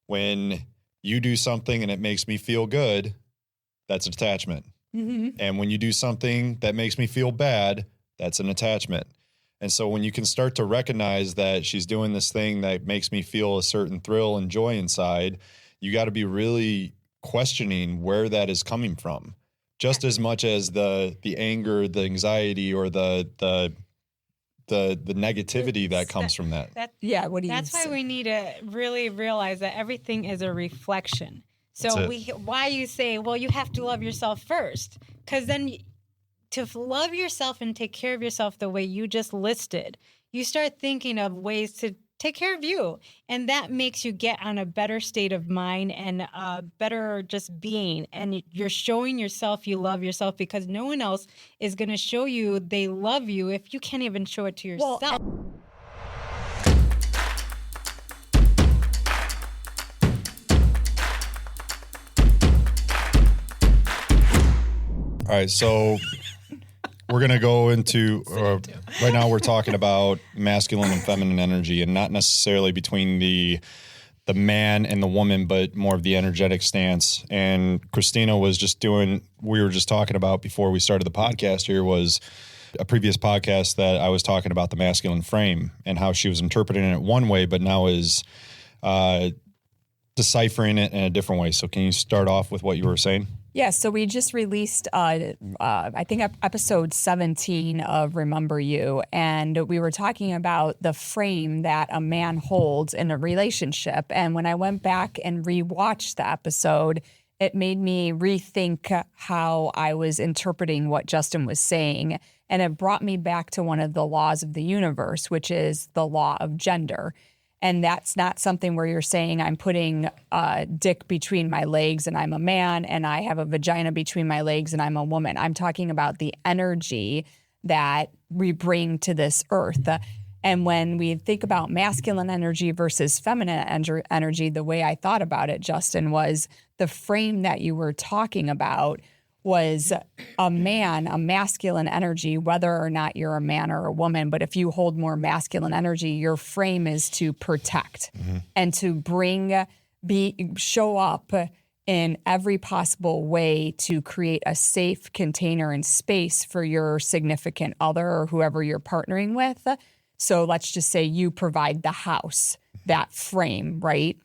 When you do something and it makes me feel good, that's an attachment. Mm-hmm. And when you do something that makes me feel bad, that's an attachment. And so when you can start to recognize that she's doing this thing that makes me feel a certain thrill and joy inside, you got to be really questioning where that is coming from, just as much as the anger, the anxiety, or the negativity that comes from that. That's why we need to really realize that everything is a reflection. So why you say, well, you have to love yourself first, because then to love yourself and take care of yourself the way you just listed, you start thinking of ways to take care of you. And that makes you get on a better state of mind and a better just being. And you're showing yourself you love yourself, because no one else is going to show you they love you if you can't even show it to yourself. All right, so we're going to go into, right now we're talking about masculine and feminine energy, and not necessarily between the man and the woman, but more of the energetic stance. And Christina was we were just talking about before we started the podcast here, was a previous podcast that I was talking about the masculine frame and how she was interpreting it one way, but now is deciphering it in a different way. So can you start off with what you were saying? Yeah, so we just released, I think, episode 17 of Remember You, and we were talking about the frame that a man holds in a relationship. And when I went back and rewatched the episode, it made me rethink how I was interpreting what Justin was saying, and it brought me back to one of the laws of the universe, which is the law of gender. And that's not something where you're saying I'm putting a dick between my legs and I'm a man, and I have a vagina between my legs and I'm a woman. I'm talking about the energy that we bring to this earth. And when we think about masculine energy versus feminine energy, the way I thought about it, Justin, was the frame that you were talking about was a masculine energy, whether or not you're a man or a woman. But if you hold more masculine energy, your frame is to protect and to show up in every possible way to create a safe container and space for your significant other or whoever you're partnering with. So let's just say you provide the house, that frame, right?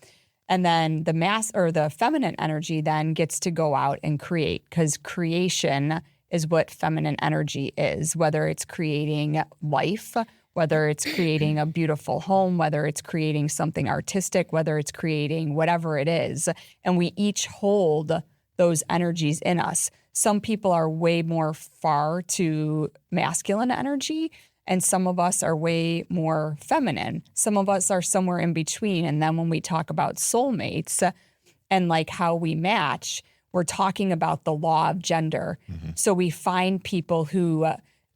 And then the feminine energy then gets to go out and create, because creation is what feminine energy is, whether it's creating life, whether it's creating a beautiful home, whether it's creating something artistic, whether it's creating whatever it is. And we each hold those energies in us. Some people are way more far to masculine energy, and some of us are way more feminine. Some of us are somewhere in between. And then when we talk about soulmates and like how we match, we're talking about the law of gender. Mm-hmm. So we find people who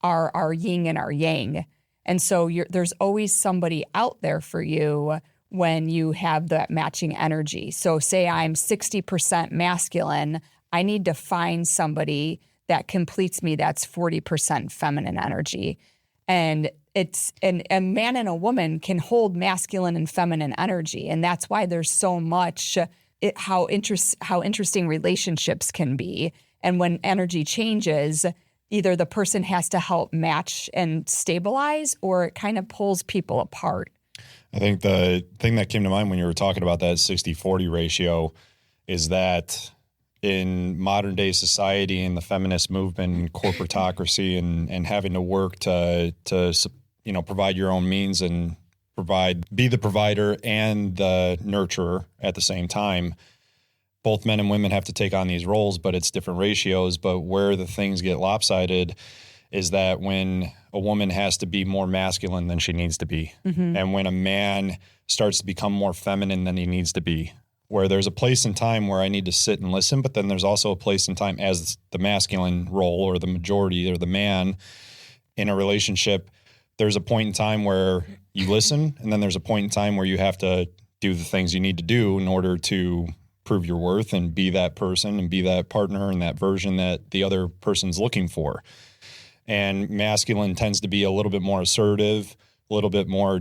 are our yin and our yang. And so there's always somebody out there for you when you have that matching energy. So say I'm 60% masculine, I need to find somebody that completes me that's 40% feminine energy. And a man and a woman can hold masculine and feminine energy. And that's why there's so much how interesting relationships can be. And when energy changes, either the person has to help match and stabilize, or it kind of pulls people apart. I think the thing that came to mind when you were talking about that 60-40 ratio is that in modern day society and the feminist movement and corporatocracy and having to work to provide your own means and be the provider and the nurturer at the same time, both men and women have to take on these roles, but it's different ratios. But where the things get lopsided is that when a woman has to be more masculine than she needs to be, and when a man starts to become more feminine than he needs to be, where there's a place and time where I need to sit and listen, but then there's also a place and time as the masculine role or the majority or the man in a relationship. There's a point in time where you listen, and then there's a point in time where you have to do the things you need to do in order to prove your worth and be that person and be that partner and that version that the other person's looking for. And masculine tends to be a little bit more assertive, a little bit more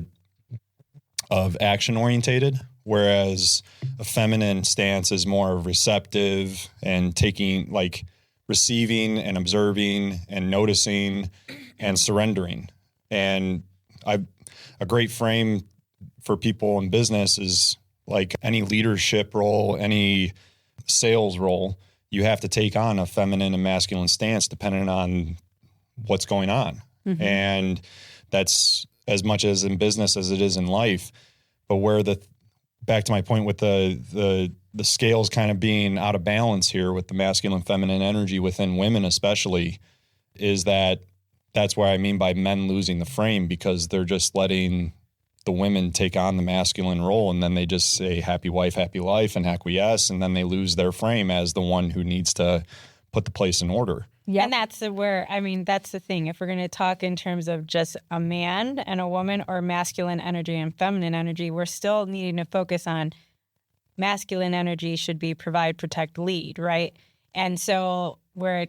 of action orientated, whereas a feminine stance is more receptive and taking, like, receiving and observing and noticing and surrendering. And a great frame for people in business is like any leadership role, any sales role, you have to take on a feminine and masculine stance depending on what's going on. Mm-hmm. And that's as much as in business as it is in life. But where back to my point with the scales kind of being out of balance here with the masculine feminine energy within women especially, is that's where I mean by men losing the frame, because they're just letting the women take on the masculine role, and then they just say happy wife, happy life, and acquiesce, and then they lose their frame as the one who needs to put the place in order. Yeah, and that's the thing. If we're going to talk in terms of just a man and a woman, or masculine energy and feminine energy, we're still needing to focus on masculine energy should be provide, protect, lead, right? And so where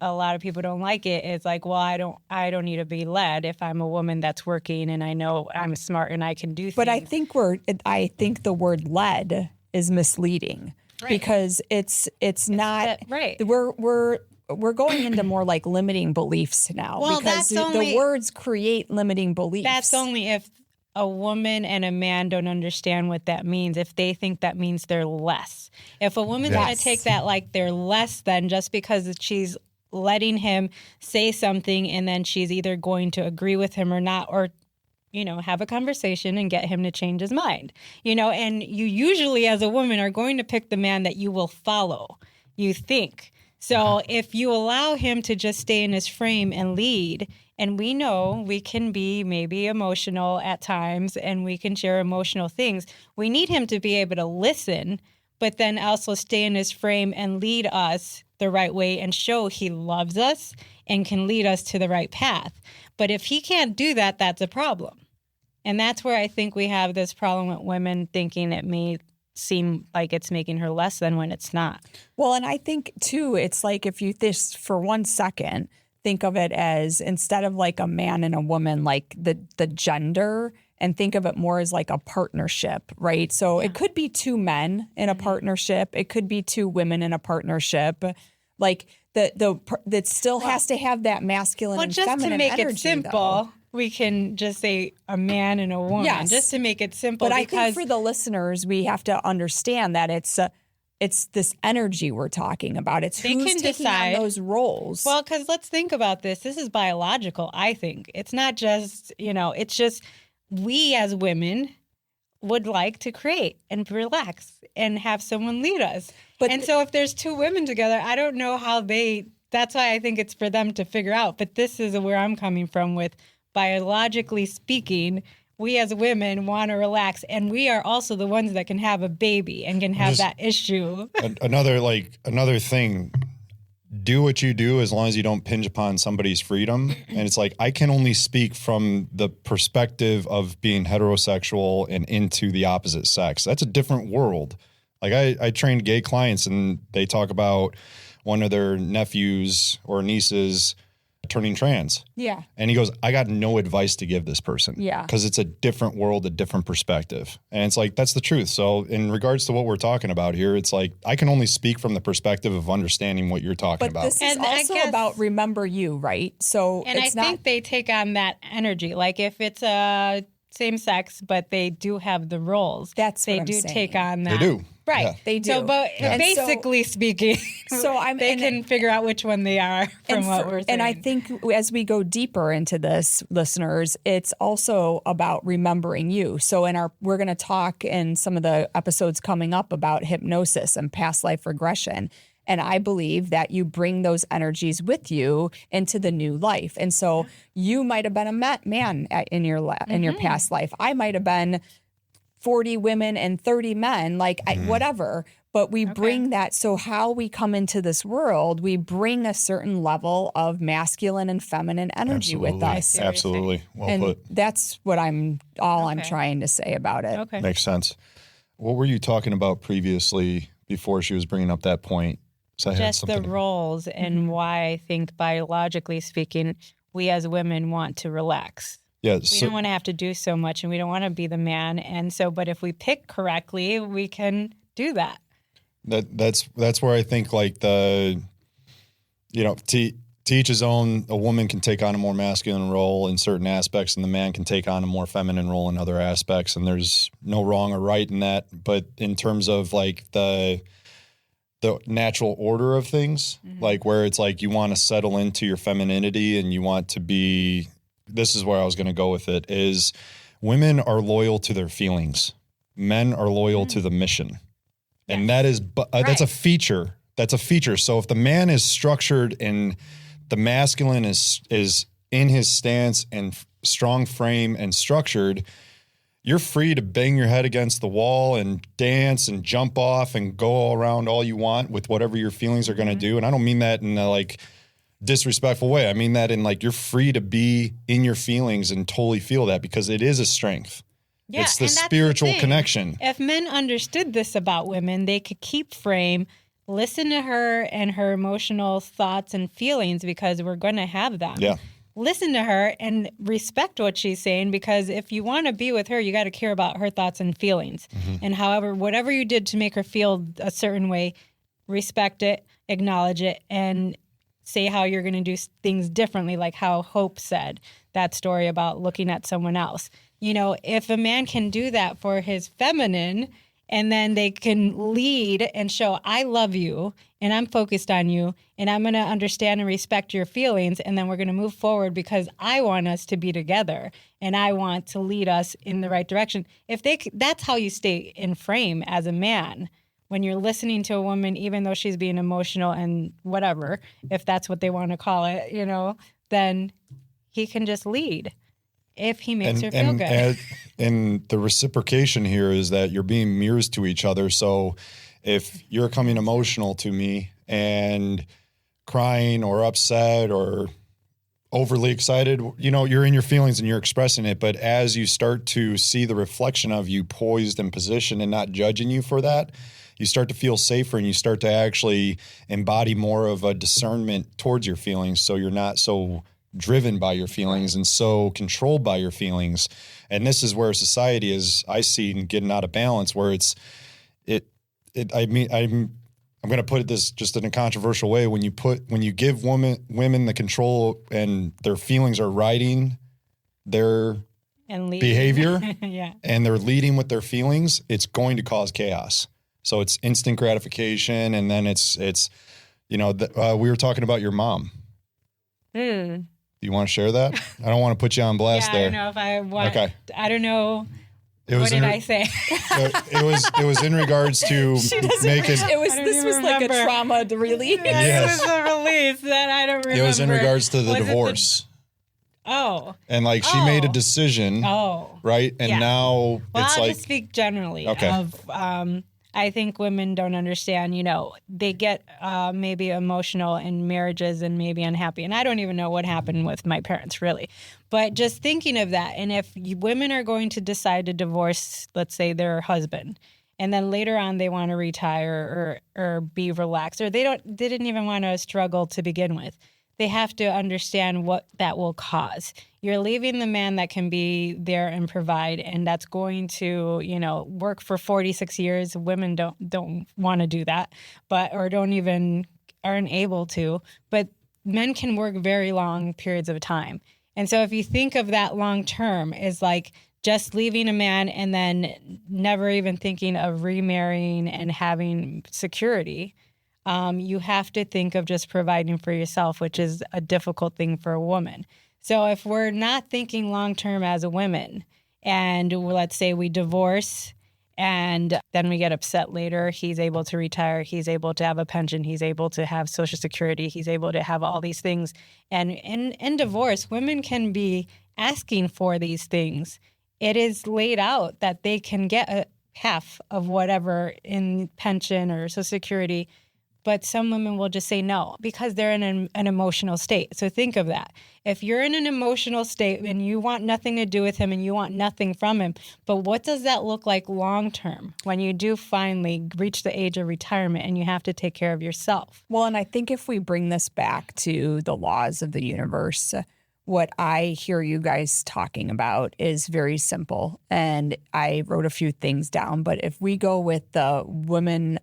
a lot of people don't like it, it's like, well, I don't need to be led if I'm a woman that's working and I know I'm smart and I can do things. But I think the word led is misleading, right? Because it's not right. We're going into more like limiting beliefs now, well, because the words create limiting beliefs. That's only if a woman and a man don't understand what that means, if they think that means they're less. If a woman's going to take that like they're less than just because she's letting him say something and then she's either going to agree with him or not, or, have a conversation and get him to change his mind, and you usually as a woman are going to pick the man that you will follow, you think. So if you allow him to just stay in his frame and lead, and we know we can be maybe emotional at times and we can share emotional things, we need him to be able to listen, but then also stay in his frame and lead us the right way and show he loves us and can lead us to the right path. But if he can't do that, that's a problem. And that's where I think we have this problem with women thinking it may seem like it's making her less than when it's not. Well, and I think too, it's like if you this for 1 second, think of it as instead of like a man and a woman, like the gender, and think of it more as like a partnership, right? So it could be 2 men in a partnership. It could be 2 women in a partnership. Like that still has to have that masculine and feminine energy. Just to make it simple, we can just say a man and a woman, just to make it simple. But I think for the listeners, we have to understand that it's this energy we're talking about. It's who's taking on those roles. Well, because let's think about this. This is biological, I think. It's not just, it's just we as women would like to create and relax and have someone lead us. So if there's 2 women together, I don't know how that's why I think it's for them to figure out. But this is where I'm coming from with biologically speaking, we as women want to relax, and we are also the ones that can have a baby and can have that issue. Another thing, do what you do as long as you don't impinge upon somebody's freedom. And it's like, I can only speak from the perspective of being heterosexual and into the opposite sex. That's a different world. Like I trained gay clients and they talk about one of their nephews or nieces turning trans. Yeah. And he goes, I got no advice to give this person. Yeah. Because it's a different world, a different perspective. And it's like, that's the truth. So in regards to what we're talking about here, it's like, I can only speak from the perspective of understanding what you're talking about. But this is also about remember you, right? So and I think they take on that energy. Like if it's a same sex, but they do have the roles. That's what they I'm do saying. Take on that. They do. Right. Yeah. They do. So, but basically speaking, they can figure out which one they are from what we're saying. And I think as we go deeper into this, listeners, it's also about remembering you. So we're going to talk in some of the episodes coming up about hypnosis and past life regression. And I believe that you bring those energies with you into the new life. And so you might have been a man in your past life. I might have been 40 women and 30 men, whatever. But we bring that. So how we come into this world, we bring a certain level of masculine and feminine energy with us. Absolutely. Well put. That's what I'm trying to say about it. Okay. Makes sense. What were you talking about previously before she was bringing up that point? Just the roles and why I think biologically speaking, we as women want to relax. Yeah. We don't want to have to do so much, and we don't want to be the man. And so, but if we pick correctly, we can do that. That's where I think like to each his own. A woman can take on a more masculine role in certain aspects, and the man can take on a more feminine role in other aspects. And there's no wrong or right in that. But in terms of like the natural order of things, like where it's like you want to settle into your femininity and you want to be, this is where I was going to go with it, is women are loyal to their feelings. Men are loyal to the mission. Yes. And that is, that's a feature. That's a feature. So if the man is structured and the masculine is in his stance and strong frame and structured, you're free to bang your head against the wall and dance and jump off and go all around all you want with whatever your feelings are going to do. And I don't mean that in a like disrespectful way. I mean that in like you're free to be in your feelings and totally feel that, because it is a strength. Yeah, it's the spiritual connection. If men understood this about women, they could keep frame, listen to her and her emotional thoughts and feelings, because we're going to have them. Yeah. Listen to her and respect what she's saying, because if you want to be with her, you got to care about her thoughts and feelings. And however, whatever you did to make her feel a certain way, respect it, acknowledge it, and say how you're going to do things differently, like how Hope said that story about looking at someone else. You know, if a man can do that for his feminine, and then they can lead and show, I love you and I'm focused on you and I'm going to understand and respect your feelings, and then we're going to move forward because I want us to be together and I want to lead us in the right direction. That's how you stay in frame as a man. When you're listening to a woman, even though she's being emotional and whatever, if that's what they want to call it, you know, then he can just lead. If he makes her feel good. And the reciprocation here is that you're being mirrors to each other. So if you're coming emotional to me and crying or upset or overly excited, you know, you're in your feelings and you're expressing it. But as you start to see the reflection of you poised and positioned and not judging you for that, you start to feel safer and you start to actually embody more of a discernment towards your feelings. So you're not so driven by your feelings and so controlled by your feelings. And this is where society is, I see, getting out of balance, where I'm going to put it this just in a controversial way. When you give women the control and their feelings are riding their behavior yeah. and they're leading with their feelings, it's going to cause chaos. So it's instant gratification. And then it's we were talking about your mom. Do you want to share that? I don't want to put you on blast there. I don't know if I want. Okay. I don't know. What did I say? It was in regards to making. This was like a trauma release. Yes. It was a release that I don't remember. It was in regards to the divorce. And like she made a decision. Right. And now it's I'll like. just speak generally. Okay. I think women don't understand, you know, they get maybe emotional in marriages and maybe unhappy. And I don't even know what happened with my parents, really. But just thinking of that, and if women are going to decide to divorce, let's say their husband, and then later on they want to retire or be relaxed, or they didn't even want to struggle to begin with, they have to understand what that will cause. You're leaving the man that can be there and provide, and that's going to, you know, work for 46 years. Women don't want to do that, or aren't able to. But men can work very long periods of time. And so if you think of that long term as like just leaving a man and then never even thinking of remarrying and having security, you have to think of just providing for yourself, which is a difficult thing for a woman. So if we're not thinking long-term as a woman, and let's say we divorce and then we get upset later, he's able to retire, he's able to have a pension, he's able to have Social Security, he's able to have all these things. And in divorce, women can be asking for these things. It is laid out that they can get a half of whatever in pension or Social Security, but some women will just say no because they're in an emotional state. So think of that. If you're in an emotional state and you want nothing to do with him and you want nothing from him, but what does that look like long term when you do finally reach the age of retirement and you have to take care of yourself? Well, and I think if we bring this back to the laws of the universe, what I hear you guys talking about is very simple. And I wrote a few things down. But if we go with the women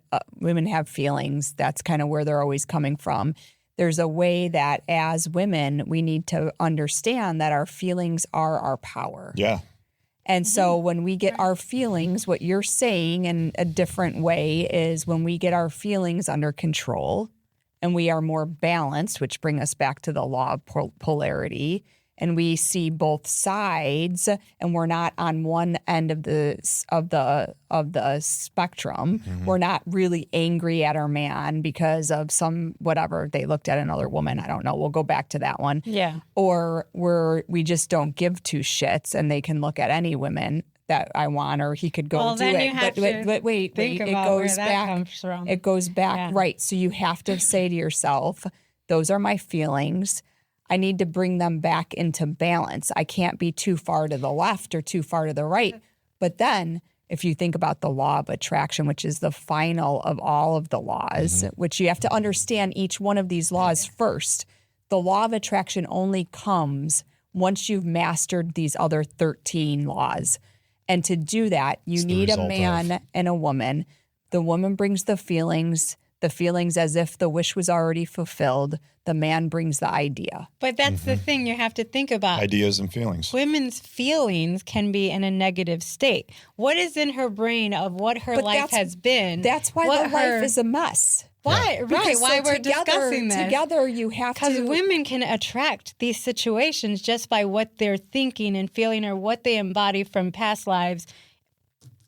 have feelings, that's kind of where they're always coming from. There's a way that as women, we need to understand that our feelings are our power. Yeah. And so when we get our feelings, what you're saying in a different way is when we get our feelings under control and we are more balanced, which bring us back to the law of polarity, and we see both sides and we're not on one end of the spectrum. Mm-hmm. We're not really angry at our man because of some whatever they looked at another woman. I don't know. We'll go back to that one. Yeah. Or we just don't give two shits and they can look at any women that I want, or he could go do it. But wait, it goes back. It goes back, right? So you have to say to yourself, "Those are my feelings. I need to bring them back into balance. I can't be too far to the left or too far to the right." But then, if you think about the law of attraction, which is the final of all of the laws, which you have to understand each one of these laws first. The law of attraction only comes once you've mastered these other 13 laws. And to do that, you need a man and a woman. The woman brings the feelings as if the wish was already fulfilled. The man brings the idea. But that's the thing you have to think about. Ideas and feelings. Women's feelings can be in a negative state. What is in her brain of what her life has been? That's why life is a mess. Why? Yeah. Right. Why we're discussing this. Together you have to. Because women can attract these situations just by what they're thinking and feeling or what they embody from past lives,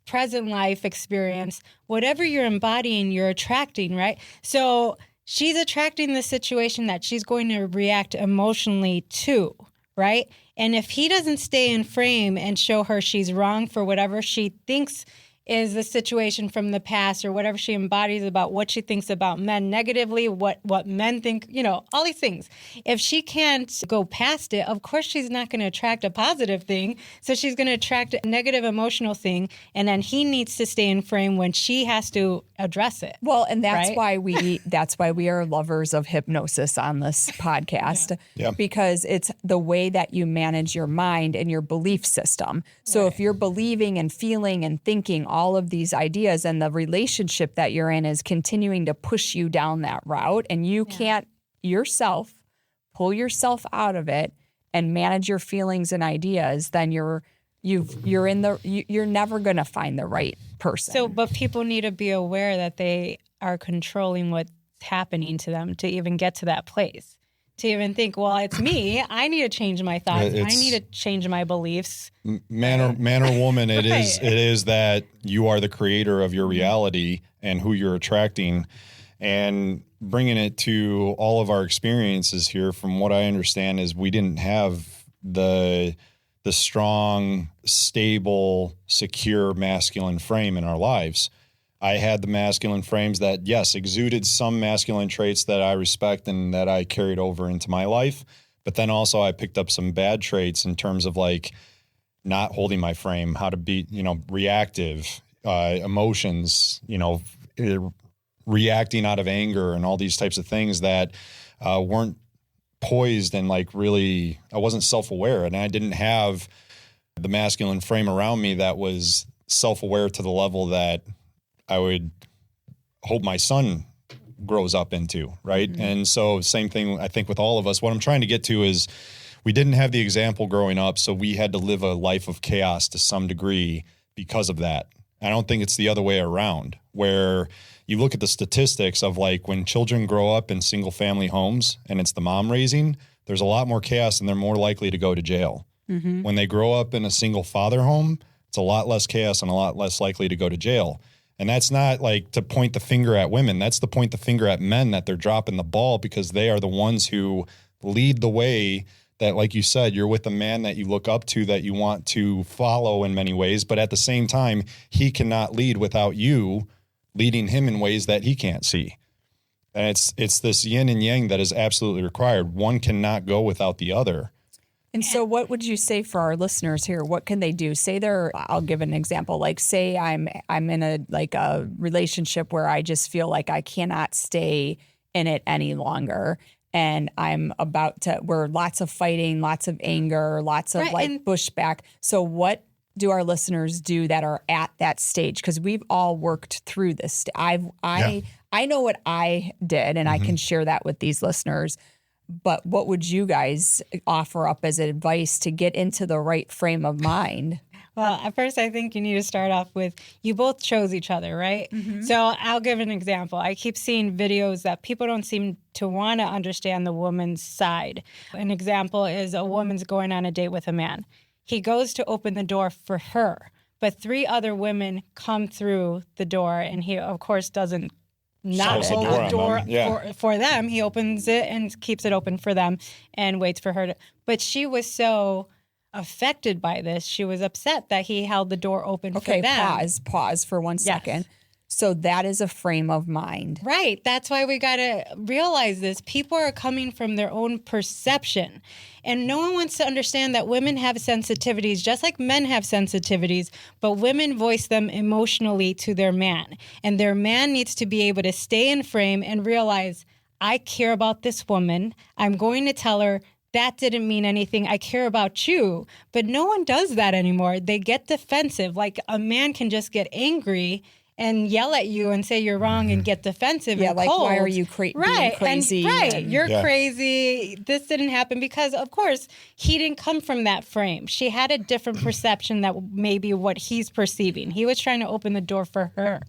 present life experience. Whatever you're embodying, you're attracting, right? So she's attracting the situation that she's going to react emotionally to, right? And if he doesn't stay in frame and show her she's wrong for whatever she thinks is the situation from the past or whatever she embodies about what she thinks about men negatively, what men think, all these things. If she can't go past it, of course she's not going to attract a positive thing. So she's going to attract a negative emotional thing. And then he needs to stay in frame when she has to address it. Well, and that's why we are lovers of hypnosis on this podcast, because it's the way that you manage your mind and your belief system. So if you're believing and feeling and thinking all of these ideas and the relationship that you're in is continuing to push you down that route and you can't yourself pull yourself out of it and manage your feelings and ideas, then you're never going to find the right person. So, but people need to be aware that they are controlling what's happening to them to even get to that place. To even think, well, it's me. I need to change my thoughts. I need to change my beliefs. Man or woman, it is that you are the creator of your reality and who you're attracting. And bringing it to all of our experiences here, from what I understand, is we didn't have the strong, stable, secure masculine frame in our lives. I had the masculine frames that, yes, exuded some masculine traits that I respect and that I carried over into my life. But then also I picked up some bad traits in terms of like not holding my frame, how to be, reactive, emotions, reacting out of anger and all these types of things that weren't poised and like really, I wasn't self-aware, and I didn't have the masculine frame around me that was self-aware to the level that I would hope my son grows up into, right? Mm-hmm. And so same thing, I think, with all of us. What I'm trying to get to is we didn't have the example growing up, so we had to live a life of chaos to some degree because of that. I don't think it's the other way around, where you look at the statistics of like when children grow up in single family homes and it's the mom raising, there's a lot more chaos and they're more likely to go to jail. Mm-hmm. When they grow up in a single father home, it's a lot less chaos and a lot less likely to go to jail. And that's not like to point the finger at women. That's to point the finger at men that they're dropping the ball because they are the ones who lead the way. That, like you said, you're with a man that you look up to, that you want to follow in many ways. But at the same time, he cannot lead without you leading him in ways that he can't see. And it's this yin and yang that is absolutely required. One cannot go without the other. And so what would you say for our listeners here? What can they do? Say I'll give an example. Like say I'm in a relationship where I just feel like I cannot stay in it any longer. and we're lots of fighting, lots of anger, lots of pushback. So what do our listeners do that are at that stage? Because we've all worked through this. I know what I did, and I can share that with these listeners. But what would you guys offer up as advice to get into the right frame of mind? Well, at first, I think you need to start off with, you both chose each other, right? So I'll give an example. I keep seeing videos that people don't seem to want to understand the woman's side. An example is a woman's going on a date with a man. He goes to open the door for her, but 3 other women come through the door, and he, of course, doesn't not hold the door for them. He opens it and keeps it open for them and waits for her to. But she was so affected by this. She was upset that he held the door open for them. Okay, pause for 1 second. Yes. So that is a frame of mind. Right. That's why we got to realize this. People are coming from their own perception. And no one wants to understand that women have sensitivities, just like men have sensitivities, but women voice them emotionally to their man. And their man needs to be able to stay in frame and realize, I care about this woman. I'm going to tell her, that didn't mean anything. I care about you. But no one does that anymore. They get defensive. Like a man can just get angry and yell at you and say you're wrong and get defensive and like, cold. Why are you being crazy? You're crazy. This didn't happen because, of course, he didn't come from that frame. She had a different perception that maybe what he's perceiving. He was trying to open the door for her,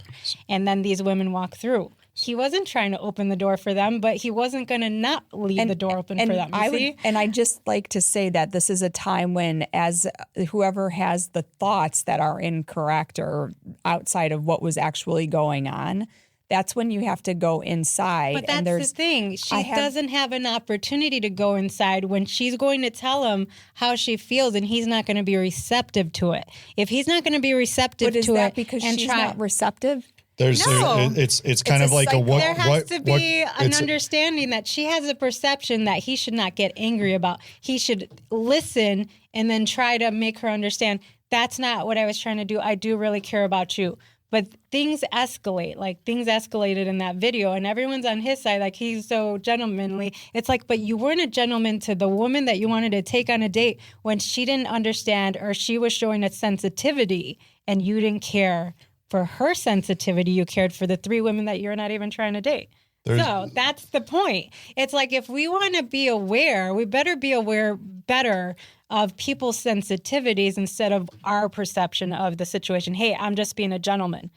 and then these women walk through. He wasn't trying to open the door for them, but he wasn't going to not leave the door open for them. I just like to say that this is a time when, as whoever has the thoughts that are incorrect or outside of what was actually going on, that's when you have to go inside. But that's the thing. She doesn't have an opportunity to go inside when she's going to tell him how she feels, and he's not going to be receptive to it. If he's not going to be receptive to it, is that because she's not receptive? It's kind of like there has to be an understanding that she has a perception that he should not get angry about. He should listen and then try to make her understand, that's not what I was trying to do. I do really care about you. But things escalate. Like, things escalated in that video, and everyone's on his side. Like, he's so gentlemanly. It's like, but you weren't a gentleman to the woman that you wanted to take on a date when she didn't understand, or she was showing a sensitivity and you didn't care for her sensitivity. You cared for the 3 women that you're not even trying to date. So that's the point. It's like, if we want to be aware, we better be aware better of people's sensitivities instead of our perception of the situation. Hey, I'm just being a gentleman.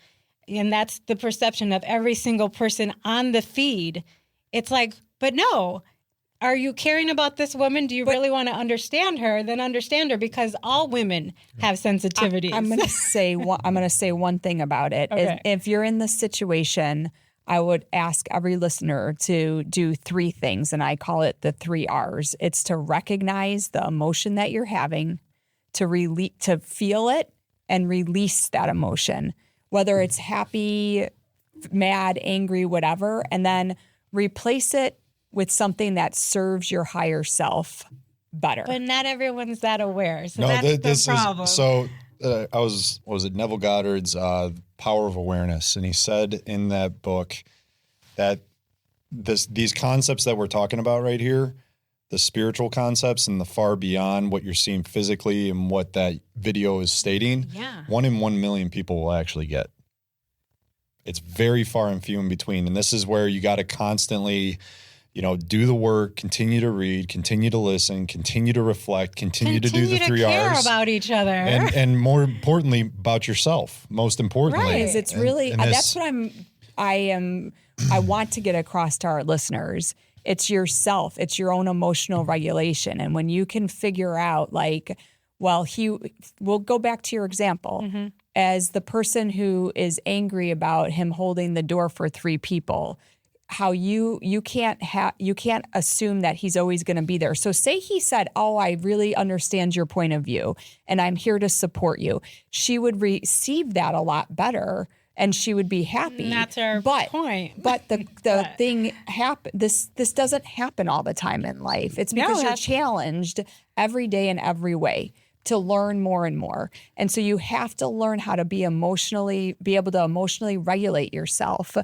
And that's the perception of every single person on the feed. It's like, but no. Are you caring about this woman? Do you really want to understand her? Then understand her, because all women have sensitivities. I'm going to say one thing about it. Okay. If you're in this situation, I would ask every listener to do 3 things, and I call it the 3 R's. It's to recognize the emotion that you're having, to feel it and release that emotion, whether it's happy, mad, angry, whatever, and then replace it with something that serves your higher self better. But not everyone's that aware. So that's the problem. Was it Neville Goddard's Power of Awareness? And he said in that book that these concepts that we're talking about right here, the spiritual concepts and the far beyond what you're seeing physically and what that video is stating, 1 in 1 million people will actually get. It's very far and few in between. And this is where you got to constantly, do the work, continue to read, continue to listen, continue to reflect, continue to do the 3 R's. Care about each other. And more importantly, about yourself, most importantly. Right. It's really, that's what I want to get across to our listeners. It's yourself. It's your own emotional regulation. And when you can figure out, like, we'll go back to your example. Mm-hmm. As the person who is angry about him holding the door for 3 people, how you can't assume that he's always going to be there. So say he said, "Oh, I really understand your point of view and I'm here to support you." She would receive that a lot better and she would be happy. And that's our point. But the thing this doesn't happen all the time in life. It's because you're challenged every day in every way to learn more and more. And so you have to learn how to be able to emotionally regulate yourself,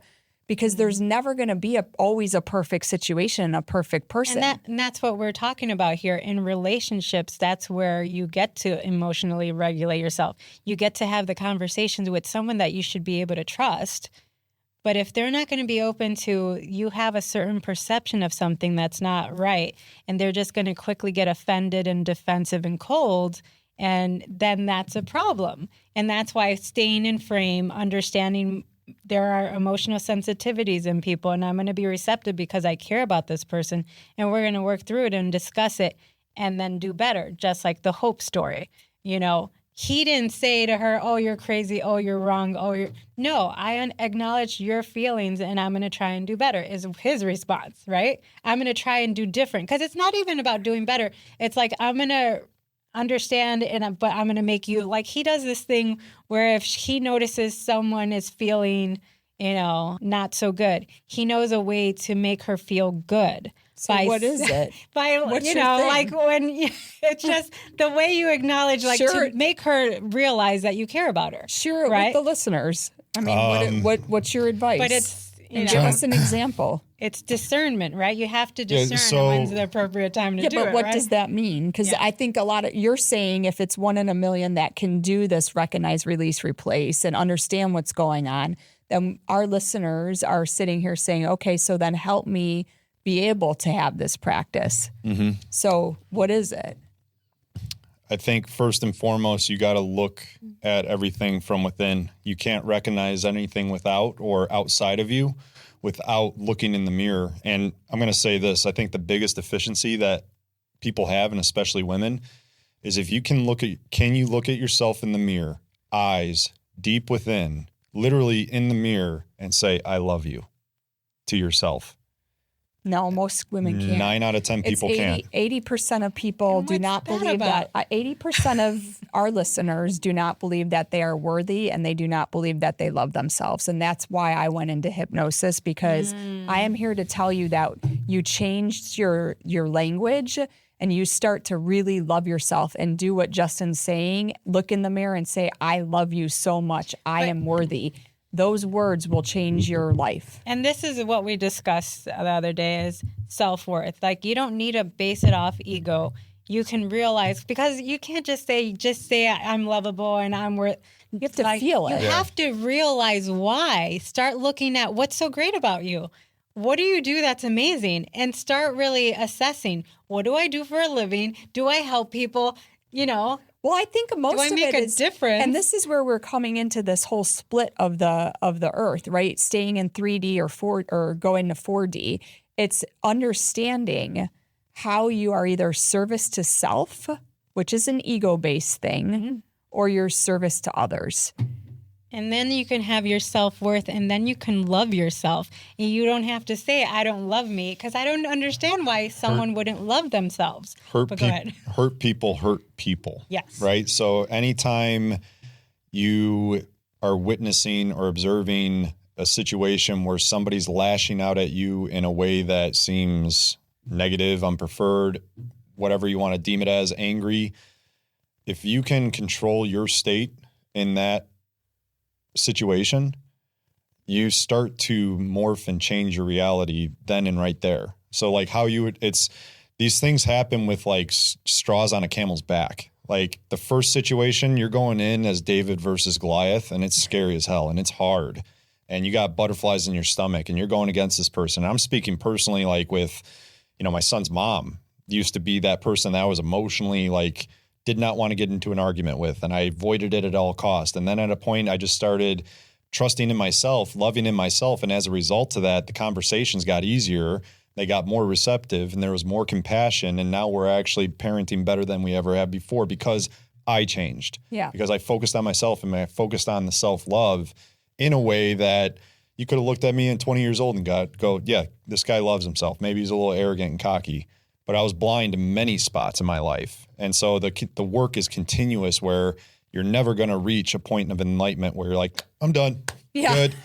because there's never going to be always a perfect situation, a perfect person. And that's what we're talking about here. In relationships, that's where you get to emotionally regulate yourself. You get to have the conversations with someone that you should be able to trust. But if they're not going to be open to, you have a certain perception of something that's not right, and they're just going to quickly get offended and defensive and cold, and then that's a problem. And that's why staying in frame, understanding there are emotional sensitivities in people, and I'm going to be receptive because I care about this person, and we're going to work through it and discuss it and then do better, just like the Hope story. You know, he didn't say to her, oh, you're crazy, oh, you're wrong, oh, you're... No, I acknowledge your feelings, and I'm going to try and do better, is his response, right? I'm going to try and do different, because it's not even about doing better. It's like, I'm going to understand, but I'm going to make you, like, he does this thing where if he notices someone is feeling, you know, not so good, he knows a way to make her feel good. So what is it? By, What's you your know, thing? like when it's just the way you acknowledge, like Sure. to make her realize that you care about her. Share it right? with the listeners. I mean, what's your advice? But it's, you and know, give us an example. it's discernment, right? You have to discern so- when's the appropriate time to do But it, what right? does that mean? Because Yeah. I think a lot of, you're saying if it's 1 in a million that can do this recognize, release, replace, and understand what's going on, then our listeners are sitting here saying, okay, so then help me be able to have this practice. Mm-hmm. So what is it? I think first and foremost, you got to look at everything from within. You can't recognize anything without or outside of you without looking in the mirror. And I'm going to say this, I think the biggest deficiency that people have, and especially women, is if you can look at yourself in the mirror, eyes deep within, literally in the mirror, and say, I love you to yourself. No, most women can't. 9 out of 10 people can't. 80% of people And do what's not that believe about? that. 80% of our listeners do not believe that they are worthy, and they do not believe that they love themselves. And that's why I went into hypnosis, because I am here to tell you that you changed your language and you start to really love yourself and do what Justin's saying. Look in the mirror and say, I love you so much. I am worthy. Those words will change your life. And this is what we discussed the other day is self-worth. Like, you don't need to base it off ego. You can realize, because you can't just say I'm lovable and I'm worth. You have to feel it. You have to realize why. Start looking at what's so great about you. What do you do that's amazing? And start really assessing, what do I do for a living? Do I help people? You know, well, I think most do I of make it a is difference? and this is where we're coming into this whole split of the earth, right? Staying in 3D or going to 4D. It's understanding how you are either service to self, which is an ego-based thing, or your service to others. And then you can have your self-worth, and then you can love yourself. And you don't have to say, I don't love me, because I don't understand why someone wouldn't love themselves. But go ahead. Hurt people. Yes. Right? So anytime you are witnessing or observing a situation where somebody's lashing out at you in a way that seems negative, unpreferred, whatever you want to deem it as, angry, if you can control your state in that situation, you start to morph and change your reality then and right there. So like how you would, these things happen with like straws on a camel's back. Like the first situation, you're going in as David versus Goliath, and it's scary as hell and it's hard. And you got butterflies in your stomach and you're going against this person. I'm speaking personally, like with, you know, my son's mom used to be that person that I was emotionally like, did not want to get into an argument with, and I avoided it at all costs. And then at a point, I just started trusting in myself, loving in myself. And as a result of that, the conversations got easier. They got more receptive and there was more compassion. And now we're actually parenting better than we ever have before because I changed. Yeah. Because I focused on myself and I focused on the self-love in a way that you could have looked at me at 20 years old and go, yeah, this guy loves himself. Maybe he's a little arrogant and cocky. But I was blind in many spots in my life. And so the work is continuous where you're never going to reach a point of enlightenment where you're like, I'm done. Yeah. Good.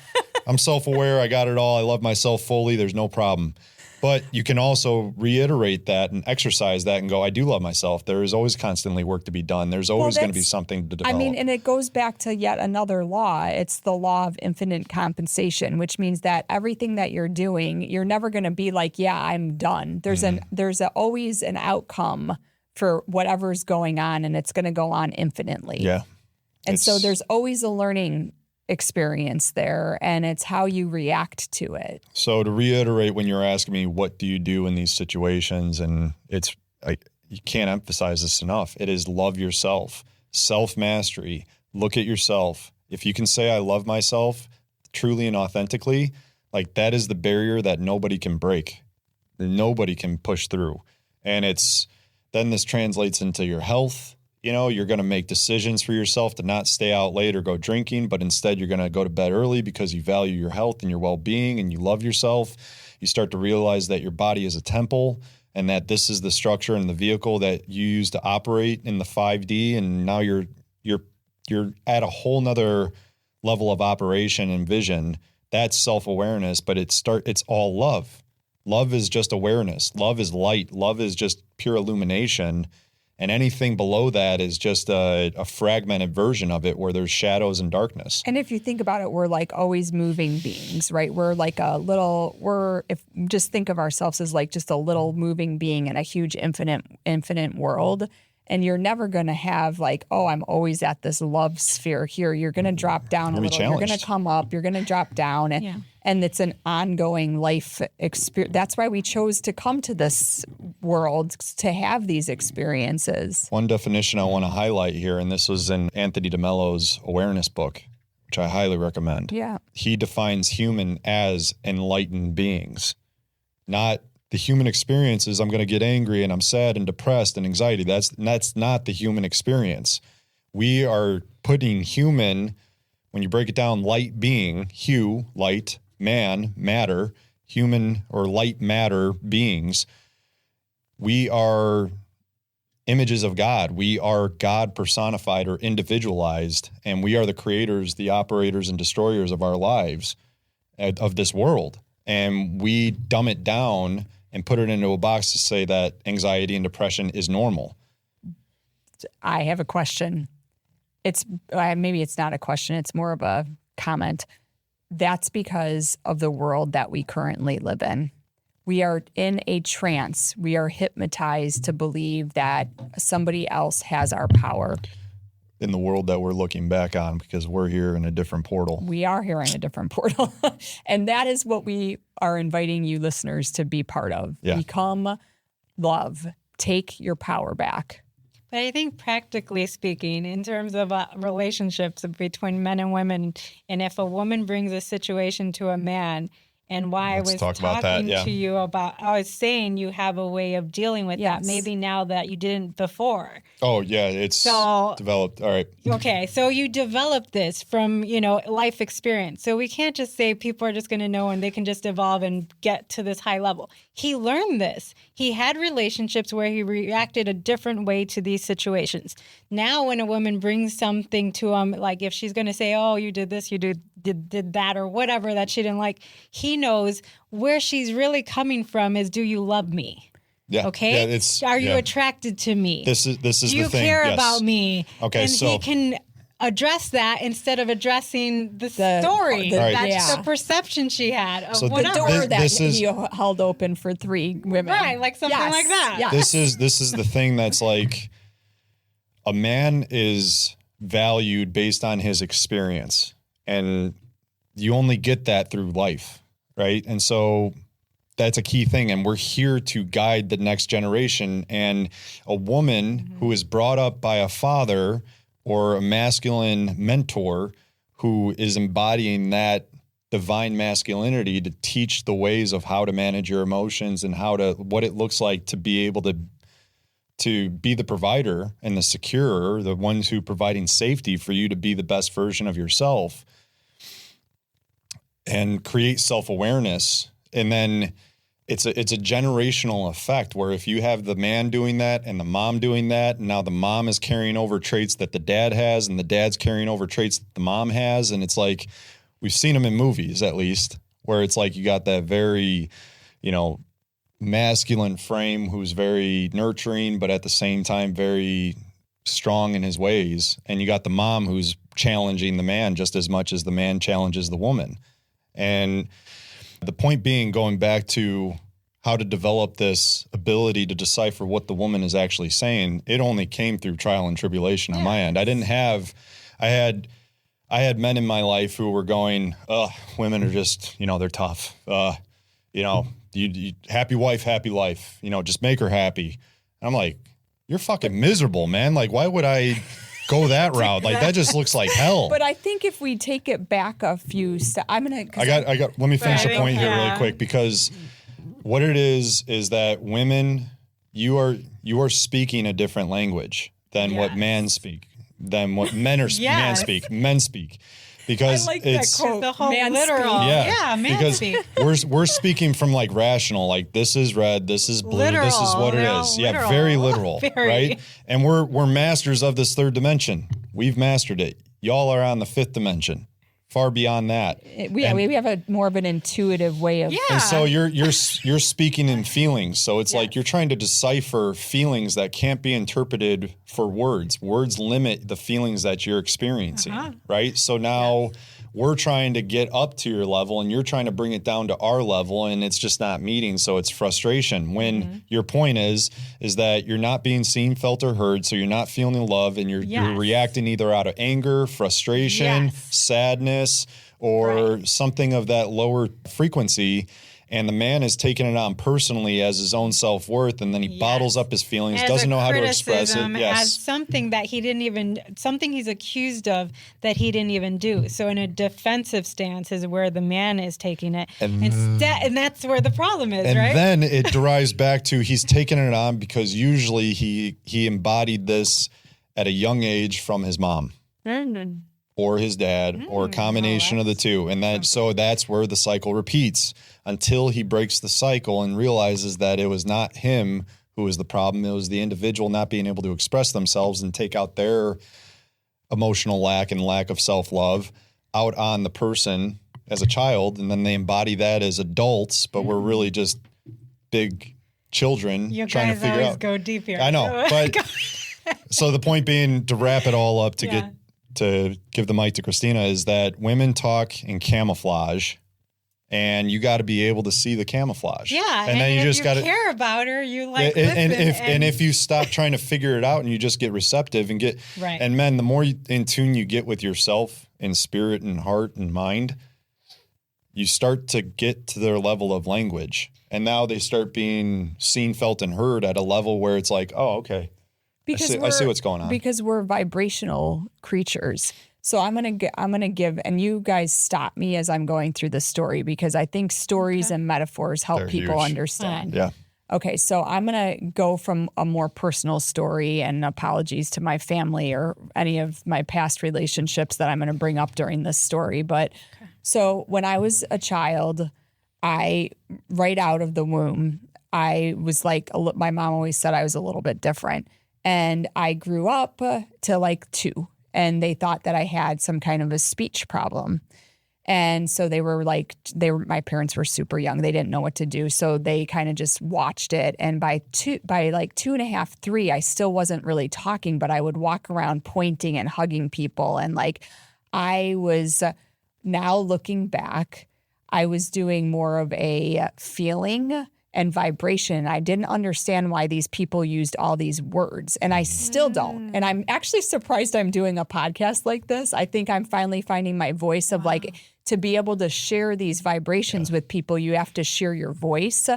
I'm self-aware. I got it all. I love myself fully. There's no problem. But you can also reiterate that and exercise that and go, I do love myself. There is always constantly work to be done. There's always going to be something to develop. I mean, and it goes back to yet another law. It's the law of infinite compensation, which means that everything that you're doing, you're never going to be like, yeah, I'm done. There's always an outcome for whatever's going on, and it's going to go on infinitely. Yeah. And so there's always a learning experience there, and it's how you react to it. So to reiterate, when you're asking me, what do you do in these situations? And you can't emphasize this enough. It is love yourself, self-mastery. Look at yourself. If you can say, I love myself truly and authentically, like that is the barrier that nobody can break. Nobody can push through. And then this translates into your health. You know, you're going to make decisions for yourself to not stay out late or go drinking, but instead you're going to go to bed early because you value your health and your well-being and you love yourself. You start to realize that your body is a temple and that this is the structure and the vehicle that you use to operate in the 5D. And now you're at a whole nother level of operation and vision. That's self-awareness, but it's all love. Love is just awareness. Love is light. Love is just pure illumination. And anything below that is just a fragmented version of it where there's shadows and darkness. And if you think about it, we're like always moving beings, right? We're like just think of ourselves as like just a little moving being in a huge infinite world. And you're never going to have like, oh, I'm always at this love sphere here. You're going to drop down a little. You're going to come up. You're going to drop down. And it's an ongoing life experience. That's why we chose to come to this world, to have these experiences. One definition I want to highlight here, and this was in Anthony DeMello's awareness book, which I highly recommend. Yeah. He defines human as enlightened beings, not the human experience is I'm going to get angry and I'm sad and depressed and anxiety. That's not the human experience. We are putting human, when you break it down, light being, hue, light, man, matter, human or light matter beings. We are images of God. We are God personified or individualized, and we are the creators, the operators, and destroyers of our lives, of this world. And we dumb it down and put it into a box to say that anxiety and depression is normal. I have a question. Maybe it's not a question. It's more of a comment. That's because of the world that we currently live in. We are in a trance. We are hypnotized to believe that somebody else has our power. In the world that we're looking back on, because we're here in a different portal. We are here in a different portal. And that is what we are inviting you listeners to be part of. Yeah. Become love. Take your power back. But I think practically speaking, in terms of relationships between men and women, and if a woman brings a situation to a man, and why I was talking to you about, I was saying you have a way of dealing with that, maybe now that you didn't before. Oh, yeah, it's developed. All right. Okay, so you developed this from, life experience. So we can't just say people are just going to know and they can just evolve and get to this high level. He learned this. He had relationships where he reacted a different way to these situations. Now when a woman brings something to him, like if she's going to say, oh, you did this, you did that, or whatever that she didn't like, he knows where she's really coming from is, do you love me? Yeah. Okay. Yeah, are you attracted to me? This is do the thing. Do you care about me? Okay. And he can address that instead of addressing the story. That's the perception she had of whatever. The door that he held open for 3 women. Right. Like something like that. Yes. This is the thing that's like, a man is valued based on his experience, and you only get that through life. Right. And so that's a key thing. And we're here to guide the next generation. And a woman who is brought up by a father or a masculine mentor who is embodying that divine masculinity to teach the ways of how to manage your emotions and what it looks like to be able to be the provider and the securer, the ones who providing safety for you to be the best version of yourself and create self-awareness. And then it's a generational effect where if you have the man doing that and the mom doing that, and now the mom is carrying over traits that the dad has and the dad's carrying over traits that the mom has. And it's like, we've seen them in movies, at least, where it's like you got that very, masculine frame who's very nurturing, but at the same time very strong in his ways. And you got the mom who's challenging the man just as much as the man challenges the woman. And the point being, going back to how to develop this ability to decipher what the woman is actually saying, it only came through trial and tribulation on my end. I had men in my life who were going, women are just, they're tough. You happy wife, happy life, just make her happy. I'm like, you're fucking miserable, man. Like, why would I go that route? Like, that just looks like hell. But I think if we take it back a few steps, let me finish the point here really quick, because what it is that women, you are speaking a different language than what men speak, than what men speak. Because I like it's that quote. The whole Man literal. speak. Because we're speaking from like rational, like this is red, this is blue, literal, this is what it is. literal. Yeah, very literal, Very. right? And we're masters of this third dimension. We've mastered it. Y'all are on the fifth dimension, far beyond that. We have a more of an intuitive way of. Yeah. And so you're speaking in feelings. So it's like you're trying to decipher feelings that can't be interpreted for words. Words limit the feelings that you're experiencing, right? So now we're trying to get up to your level and you're trying to bring it down to our level, and it's just not meeting. So it's frustration. When your point is that you're not being seen, felt, or heard. So you're not feeling the love, and you're reacting either out of anger, frustration, sadness, or something of that lower frequency. And the man is taking it on personally as his own self-worth, and then he bottles up his feelings, doesn't know how to express it. As something that something he's accused of that he didn't even do. So in a defensive stance is where the man is taking it. And that's where the problem is, right? And then it derives back to he's taking it on because usually he embodied this at a young age from his mom. Or his dad, or a combination of the two. And so that's where the cycle repeats until he breaks the cycle and realizes that it was not him who was the problem. It was the individual not being able to express themselves and take out their emotional lack and lack of self-love out on the person as a child. And then they embody that as adults, but we're really just big children trying to figure out. Go deep here. I know, but so the point being, to wrap it all up, to give the mic to Christina, is that women talk in camouflage, and you got to be able to see the camouflage. Yeah, and then you just got to care about her. You like and if you stop trying to figure it out and you just get receptive and get and men, the more in tune you get with yourself in spirit and heart and mind, you start to get to their level of language, and now they start being seen, felt, and heard at a level where it's like, oh, okay. Because I see what's going on. Because we're vibrational creatures. So I'm gonna give, and you guys stop me as I'm going through the story, because I think stories and metaphors help people understand. Yeah. Okay, so I'm gonna go from a more personal story, and apologies to my family or any of my past relationships that I'm gonna bring up during this story. But so when I was a child, right out of the womb, I was like, my mom always said I was a little bit different. And I grew up to like 2, and they thought that I had some kind of a speech problem. And so my parents were super young. They didn't know what to do. So they kind of just watched it. And by like 2.5, 3, I still wasn't really talking, but I would walk around pointing and hugging people. And like, I was now looking back, I was doing more of a feeling and vibration. I didn't understand why these people used all these words, and I still don't. And I'm actually surprised I'm doing a podcast like this. I think I'm finally finding my voice of like, to be able to share these vibrations with people, you have to share your voice.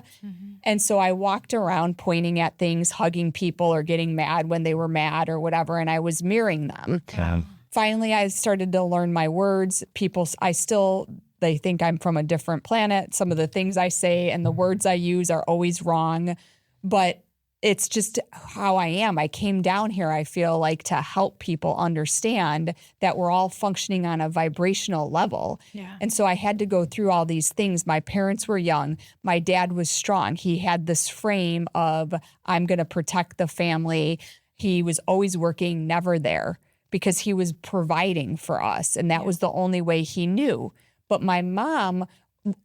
And so I walked around pointing at things, hugging people, or getting mad when they were mad or whatever, and I was mirroring them. Finally, I started to learn my words. They think I'm from a different planet. Some of the things I say and the words I use are always wrong, but it's just how I am. I came down here, I feel like, to help people understand that we're all functioning on a vibrational level. Yeah. And so I had to go through all these things. My parents were young. My dad was strong. He had this frame of, I'm going to protect the family. He was always working, never there, because he was providing for us. And that was the only way he knew. But my mom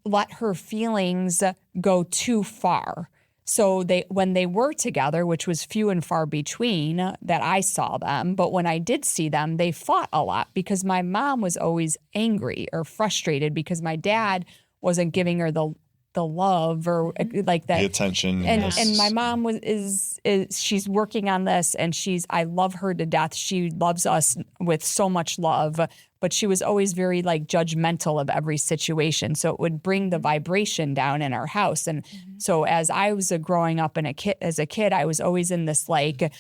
let her feelings go too far. So when they were together, which was few and far between that I saw them, but when I did see them, they fought a lot because my mom was always angry or frustrated because my dad wasn't giving her the love or like that, the attention, and my mom is she's working on this, and I love her to death. She loves us with so much love, but she was always very like judgmental of every situation. So it would bring the vibration down in our house. And so as I was growing up as a kid, I was always in this like,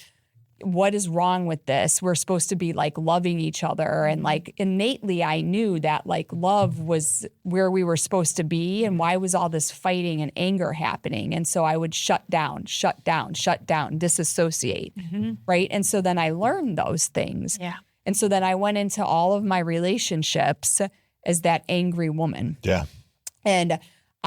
what is wrong with this? We're supposed to be like loving each other. And like innately, I knew that like love was where we were supposed to be. And why was all this fighting and anger happening? And so I would shut down, disassociate. Right. And so then I learned those things. Yeah. And so then I went into all of my relationships as that angry woman. Yeah. And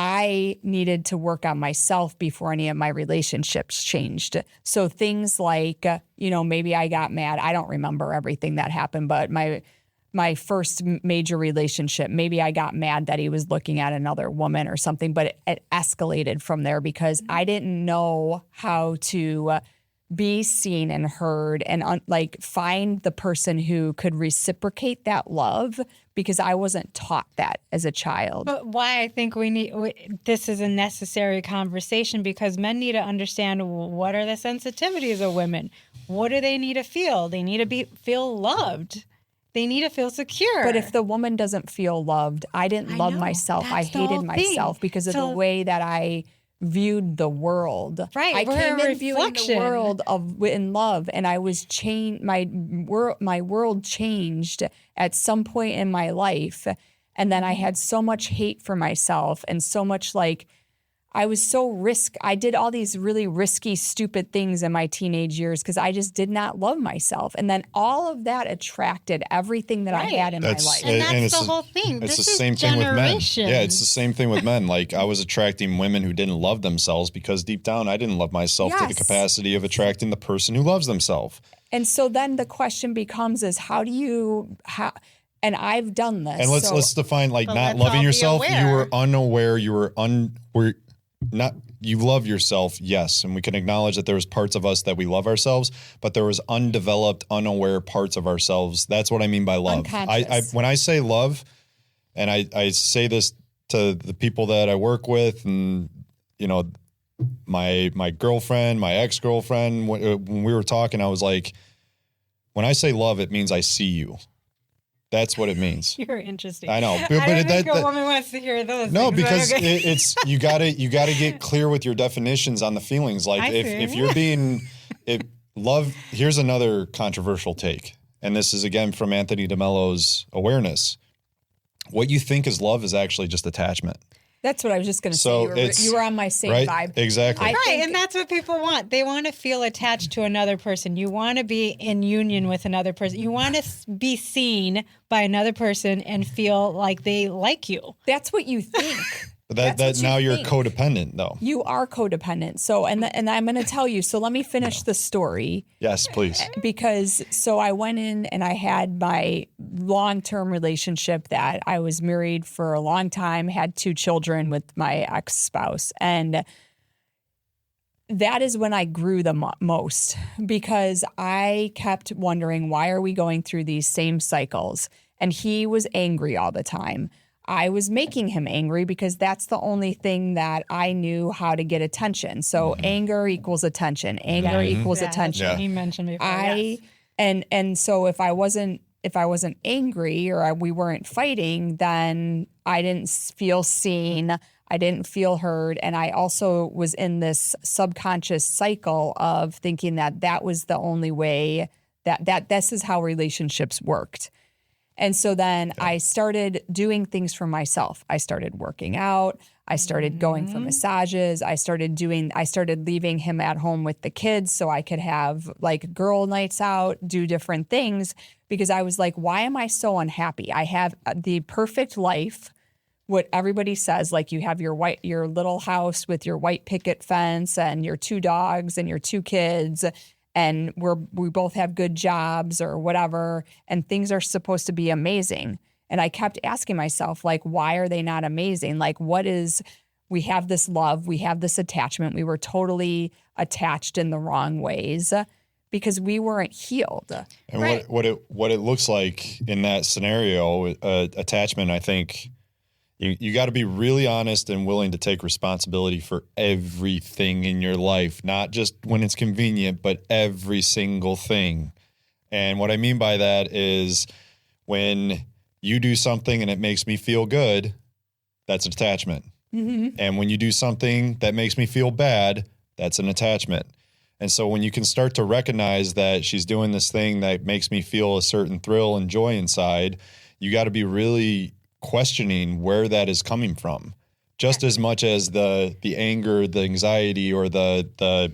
I needed to work on myself before any of my relationships changed. So things like, maybe I got mad. I don't remember everything that happened, but my first major relationship, maybe I got mad that he was looking at another woman or something, but it escalated from there because I didn't know how to be seen and heard and find the person who could reciprocate that love because I wasn't taught that as a child. But why I think this is a necessary conversation because men need to understand what are the sensitivities of women. What do they need to feel? They need to feel loved. They need to feel secure. But if the woman doesn't feel loved, I didn't love myself. I hated myself because of the way that I viewed the world. Right. I came in viewing the world in love, and I was changed. My world changed at some point in my life, and then I had so much hate for myself and so much I was so I did all these really risky, stupid things in my teenage years because I just did not love myself. And then all of that attracted everything that I had in my life. And that's the whole thing. It's the same thing with men. Yeah, it's the same thing with men. Like I was attracting women who didn't love themselves because deep down I didn't love myself to the capacity of attracting the person who loves themselves. And so then the question becomes is and I've done this. And let's define not loving yourself. You were unaware. You love yourself, yes, and we can acknowledge that there was parts of us that we love ourselves, but there was undeveloped, unaware parts of ourselves. That's what I mean by love. When I say love, and I say this to the people that I work with, and my girlfriend, my ex-girlfriend, when we were talking, I was like, when I say love, it means I see you. That's what it means. You're interesting. I know, I don't think a woman wants to hear those. No, things, because okay. it's you gotta get clear with your definitions on the feelings. Like if you're being love. Here's another controversial take, and this is again from Anthony DeMello's Awareness. What you think is love is actually just attachment. That's what I was just going to say. You were on my same vibe. Exactly. And that's what people want. They want to feel attached to another person. You want to be in union with another person. You want to be seen by another person and feel like they like you. That's what you think. That now you're codependent, though. You are codependent. So, and I'm going to tell you. So let me finish the story. Yes, please. Because I went in and I had my long-term relationship that I was married for a long time, had 2 children with my ex-spouse, and that is when I grew the most because I kept wondering, why are we going through these same cycles? And he was angry all the time. I was making him angry because that's the only thing that I knew how to get attention. So anger equals attention. Anger equals attention. That's what he mentioned before. And so if I wasn't angry or we weren't fighting, then I didn't feel seen. I didn't feel heard. And I also was in this subconscious cycle of thinking that was the only way that this is how relationships worked. And so then I started doing things for myself. I started working out. I started going for massages. I started leaving him at home with the kids so I could have girl nights out, do different things because I was like, why am I so unhappy? I have the perfect life. What everybody says, you have your little house with your white picket fence and your 2 dogs and your 2 kids, and we both have good jobs or whatever, and things are supposed to be amazing. And I kept asking myself, why are they not amazing? we have this love, we have this attachment. We were totally attached in the wrong ways because we weren't healed. And Right. what it looks like in that scenario, attachment, I think you got to be really honest and willing to take responsibility for everything in your life, not just when it's convenient, but every single thing. And what I mean by that is when you do something and it makes me feel good, that's an attachment. Mm-hmm. And when you do something that makes me feel bad, that's an attachment. And so when you can start to recognize that she's doing this thing that makes me feel a certain thrill and joy inside, you got to be really questioning where that is coming from, just as much as the anger, the anxiety, or the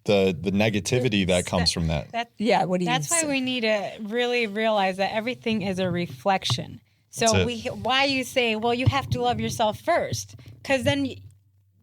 negativity that comes from that. What do you That's why we need to really realize that everything is a reflection. So why you say, well, you have to love yourself first, because then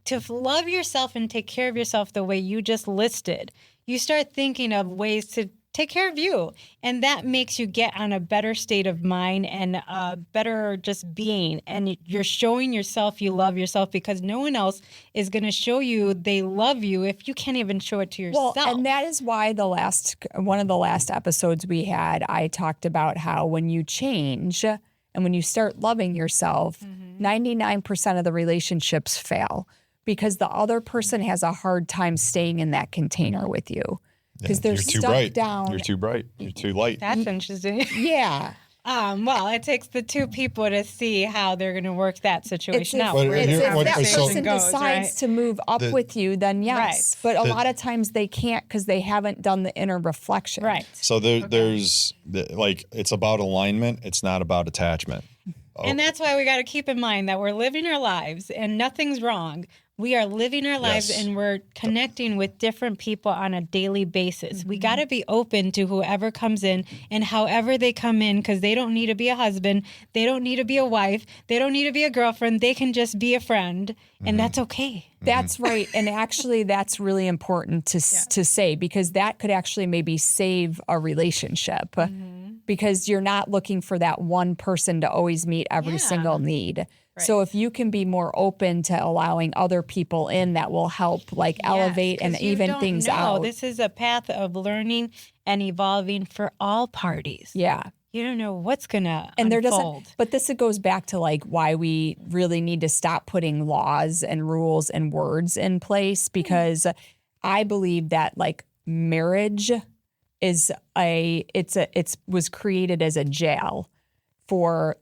to love yourself and take care of yourself the way you just listed, you start thinking of ways to take care of you. And that makes you get on a better state of mind and a better just being. And you're showing yourself you love yourself, because no one else is going to show you they love you if you can't even show it to yourself. Well, and that is why one of the last episodes we had, I talked about how when you change and when you start loving yourself, 99% of the relationships fail because the other person has a hard time staying in that container with you. Because they're stuck down. You're too bright. You're too light. That's interesting. Yeah. Well, it takes the two people to see how they're going to work that situation out. If that person goes, decides to move up with you, then yes. Right. But a lot of times they can't because they haven't done the inner reflection. Right. So there's it's about alignment. It's not about attachment. And that's why we got to keep in mind that we're living our lives and nothing's wrong. We are living our lives and we're connecting with different people on a daily basis. Mm-hmm. We got to be open to whoever comes in and however they come in, because they don't need to be a husband. They don't need to be a wife. They don't need to be a girlfriend. They can just be a friend, and that's okay. That's right. And actually, that's really important to say, because that could actually maybe save a relationship because you're not looking for that one person to always meet every single need. Right. So if you can be more open to allowing other people in, that will help elevate and even things out. This is a path of learning and evolving for all parties. Yeah. You don't know what's going to unfold. But this goes back to why we really need to stop putting laws and rules and words in place, because I believe that marriage is was created as a jail. For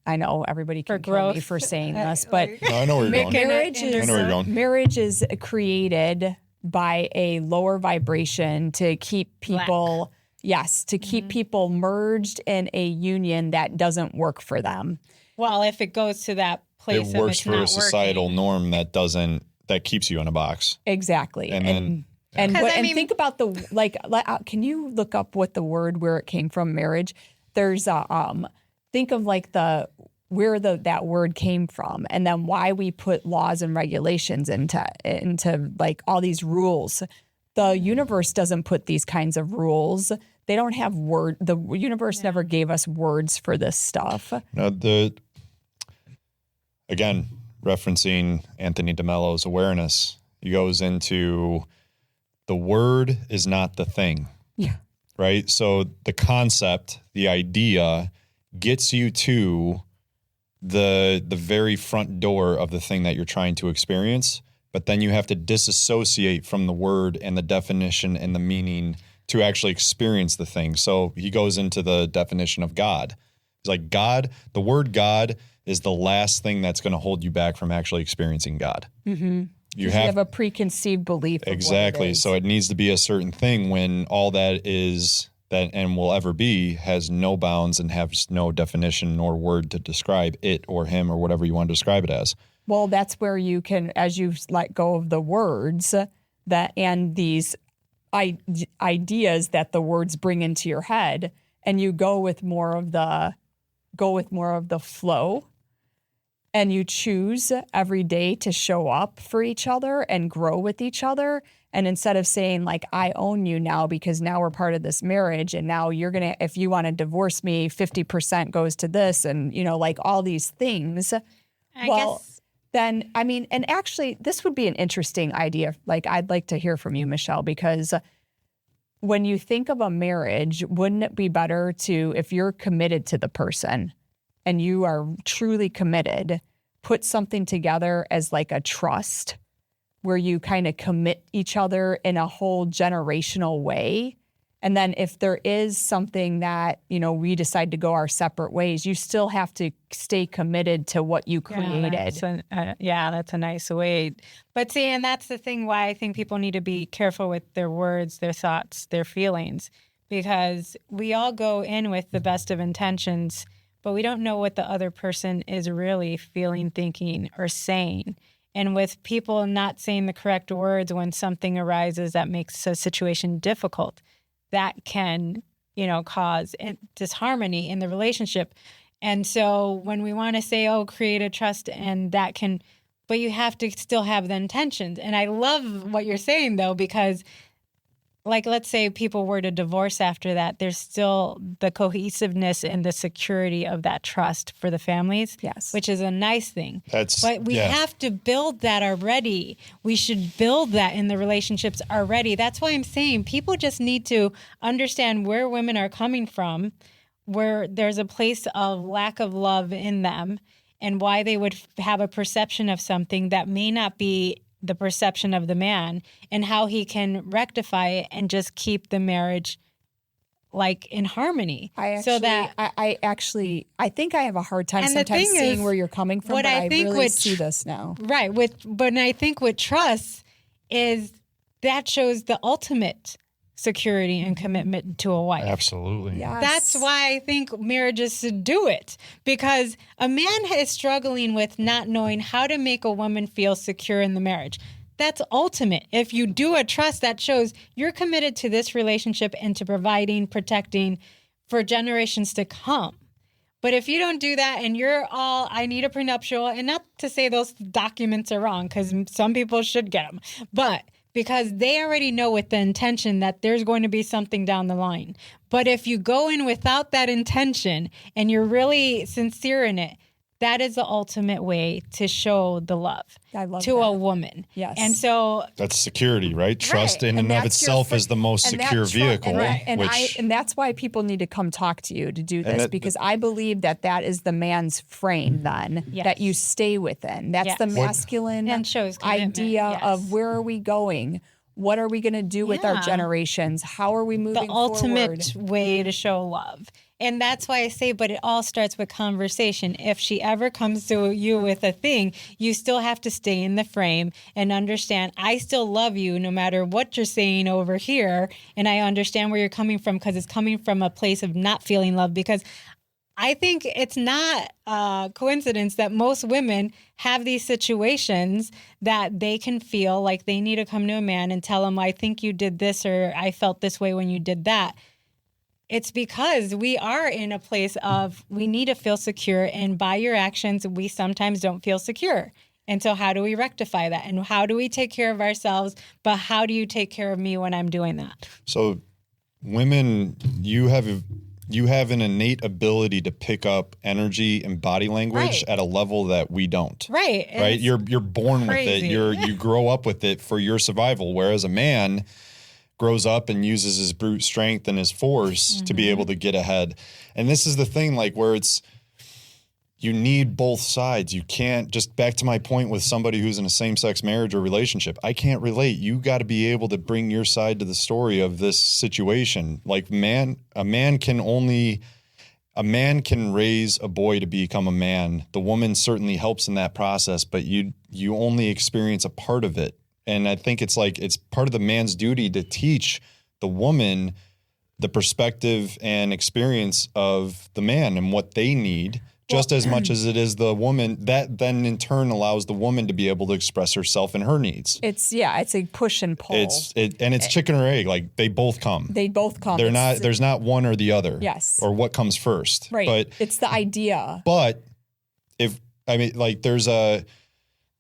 I know everybody can kill me for saying this, but no, I know where you're going. Marriage is created by a lower vibration to keep people, keep people merged in a union that doesn't work for them. Well, if it goes to that place, it works for a societal norm that keeps you in a box. Exactly, and think about can you look up what the word where it came from? Marriage. There's think of where that word came from, and then why we put laws and regulations into all these rules. The universe doesn't put these kinds of rules. They don't have word. The universe never gave us words for this stuff. Now, again, referencing Anthony DeMello's awareness, he goes into the word is not the thing. Yeah. Right? So the concept, the idea gets you to the very front door of the thing that you're trying to experience, but then you have to disassociate from the word and the definition and the meaning to actually experience the thing. So he goes into the definition of God. He's like, God, the word God is the last thing that's going to hold you back from actually experiencing God. Mm-hmm. You have a preconceived belief. Exactly. Of what it is. So it needs to be a certain thing when all that is that and will ever be has no bounds and has no definition nor word to describe it or him or whatever you want to describe it as. Well, that's where you can, as you let go of the words and these ideas that the words bring into your head, and you go with more of the flow. And you choose every day to show up for each other and grow with each other. And instead of saying I own you now because now we're part of this marriage, and now you're going to, if you want to divorce me, 50% goes to this, and all these things. I guess then, I mean, and actually this would be an interesting idea. Like, I'd like to hear from you, Michelle, because when you think of a marriage, wouldn't it be better to, if you're committed to the person and you are truly committed, put something together as like a trust where you kind of commit each other in a whole generational way? And then if there is something that, you know, we decide to go our separate ways, you still have to stay committed to what you created. That's a nice way. But see, and that's the thing why I think people need to be careful with their words, their thoughts, their feelings, because we all go in with the best of intentions, but we don't know what the other person is really feeling, thinking, or saying. And with people not saying the correct words when something arises that makes a situation difficult, that can, you know, cause disharmony in the relationship. And so when we want to say, oh, create a trust, and that can, but you have to still have the intentions. And I love what you're saying, though, because like, let's say people were to divorce after that, there's still the cohesiveness and the security of that trust for the families, yes, which is a nice thing. But we have to build that already. We should build that in the relationships already. That's why I'm saying people just need to understand where women are coming from, where there's a place of lack of love in them, and why they would have a perception of something that may not be the perception of the man, and how he can rectify it and just keep the marriage like in harmany. I think I have a hard time sometimes seeing where you're coming from, but I really see this now. Right. But I think with trust is that shows the ultimate security and commitment to a wife. Absolutely. Yes. That's why I think marriages should do it, because a man is struggling with not knowing how to make a woman feel secure in the marriage. That's ultimate. If you do a trust, that shows you're committed to this relationship and to providing, protecting for generations to come. But if you don't do that and you're all, I need a prenuptial, and not to say those documents are wrong, because some people should get them, but because they already know with the intention that there's going to be something down the line. But if you go in without that intention and you're really sincere in it, that is the ultimate way to show the love a woman. Yes. And so that's security, right? Trust in and of itself is the most secure vehicle. And that's why people need to come talk to you to do this, because I believe that is the man's frame then that you stay within. That's the masculine idea of where are we going? What are we going to do with our generations? How are we moving forward? The ultimate way to show love. And that's why I say, but it all starts with conversation. If she ever comes to you with a thing, you still have to stay in the frame and understand, I still love you no matter what you're saying over here. And I understand where you're coming from, because it's coming from a place of not feeling love. Because I think it's not a coincidence that most women have these situations that they can feel like they need to come to a man and tell him, I think you did this, or I felt this way when you did that. It's because we are in a place of we need to feel secure, and by your actions, we sometimes don't feel secure. And so how do we rectify that? And how do we take care of ourselves? But how do you take care of me when I'm doing that? So women, you have an innate ability to pick up energy and body language at a level that we don't. Right. Right. You're born crazy. with it. You grow up with it for your survival. Whereas a man grows up and uses his brute strength and his force to be able to get ahead. And this is the thing, like, where you need both sides. You can't, just back to my point with somebody who's in a same-sex marriage or relationship, I can't relate. You got to be able to bring your side to the story of this situation. Like, a man can raise a boy to become a man. The woman certainly helps in that process, but you only experience a part of it. And I think it's part of the man's duty to teach the woman the perspective and experience of the man and what they need, just as much as it is the woman. That then in turn allows the woman to be able to express herself and her needs. It's a push and pull. It's chicken or egg. Like, they both come. There's not one or the other. Yes. Or what comes first. Right. But it's the idea. But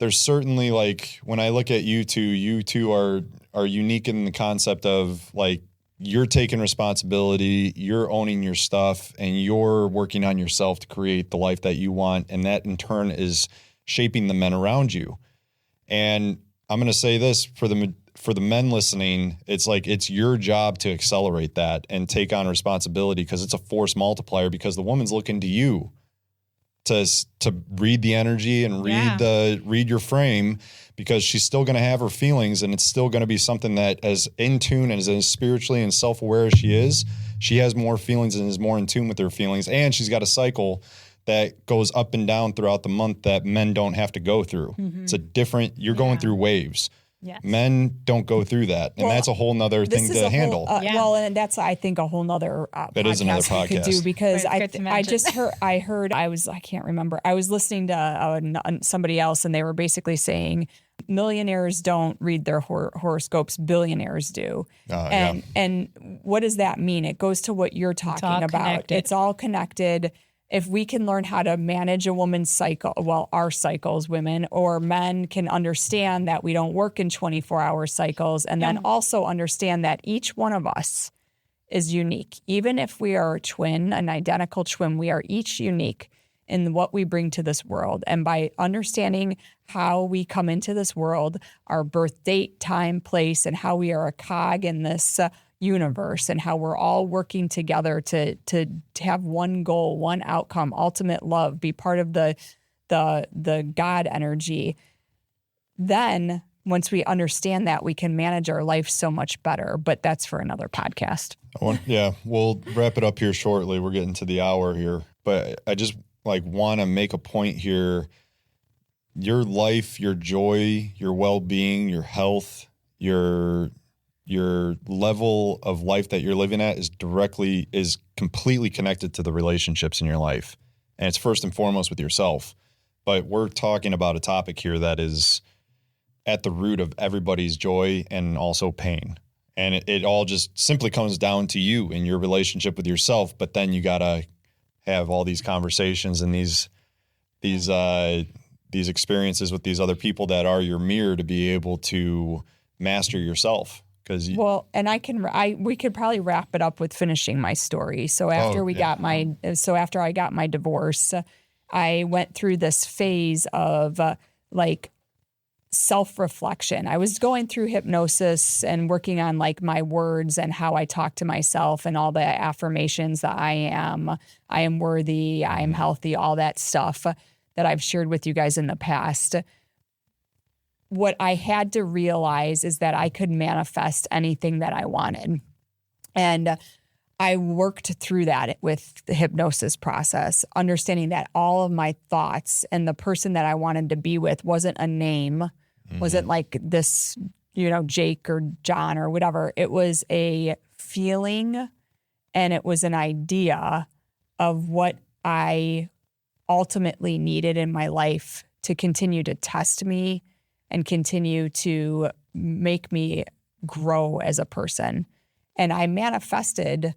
there's certainly, like, when I look at you two are unique in the concept of, like, you're taking responsibility, you're owning your stuff, and you're working on yourself to create the life that you want. And that in turn is shaping the men around you. And I'm going to say this for the men listening, it's like, it's your job to accelerate that and take on responsibility, because it's a force multiplier, because the woman's looking to you to read the energy and read your frame, because she's still going to have her feelings, and it's still going to be something that, as in tune and as spiritually and self-aware as she is, she has more feelings and is more in tune with her feelings. And she's got a cycle that goes up and down throughout the month that men don't have to go through. Mm-hmm. It's a different, you're going through waves. Yes. Men don't go through that. And that's a whole nother thing to handle. Well, and that's, I think, a whole nother that is another podcast we could do, because I can't remember. I was listening to somebody else, and they were basically saying millionaires don't read their horoscopes, billionaires do. And what does that mean? It goes to what you're talking about. Connected. It's all connected. If we can learn how to manage a woman's cycle, well, our cycles, women or men, can understand that we don't work in 24-hour cycles, and then also understand that each one of us is unique. Even if we are a twin, an identical twin, we are each unique in what we bring to this world. And by understanding how we come into this world, our birth date, time, place, and how we are a cog in this universe, and how we're all working together to have one goal, one outcome, ultimate love, be part of the God energy. Then once we understand that, we can manage our life so much better. But that's for another podcast. We'll wrap it up here shortly. We're getting to the hour here, but I just want to make a point here. Your life, your joy, your well-being, your health, your level of life that you're living at is completely connected to the relationships in your life. And it's first and foremost with yourself. But we're talking about a topic here that is at the root of everybody's joy and also pain. And it all just simply comes down to you and your relationship with yourself. But then you got to have all these conversations and these experiences with these other people that are your mirror to be able to master yourself. We could probably wrap it up with finishing my story. So after after I got my divorce, I went through this phase of self-reflection. I was going through hypnosis and working on my words and how I talk to myself and all the affirmations that I am worthy, I am healthy, all that stuff that I've shared with you guys in the past. What I had to realize is that I could manifest anything that I wanted. And I worked through that with the hypnosis process, understanding that all of my thoughts and the person that I wanted to be with wasn't a name, wasn't like this, Jake or John or whatever. It was a feeling, and it was an idea of what I ultimately needed in my life to continue to test me and continue to make me grow as a person. And I manifested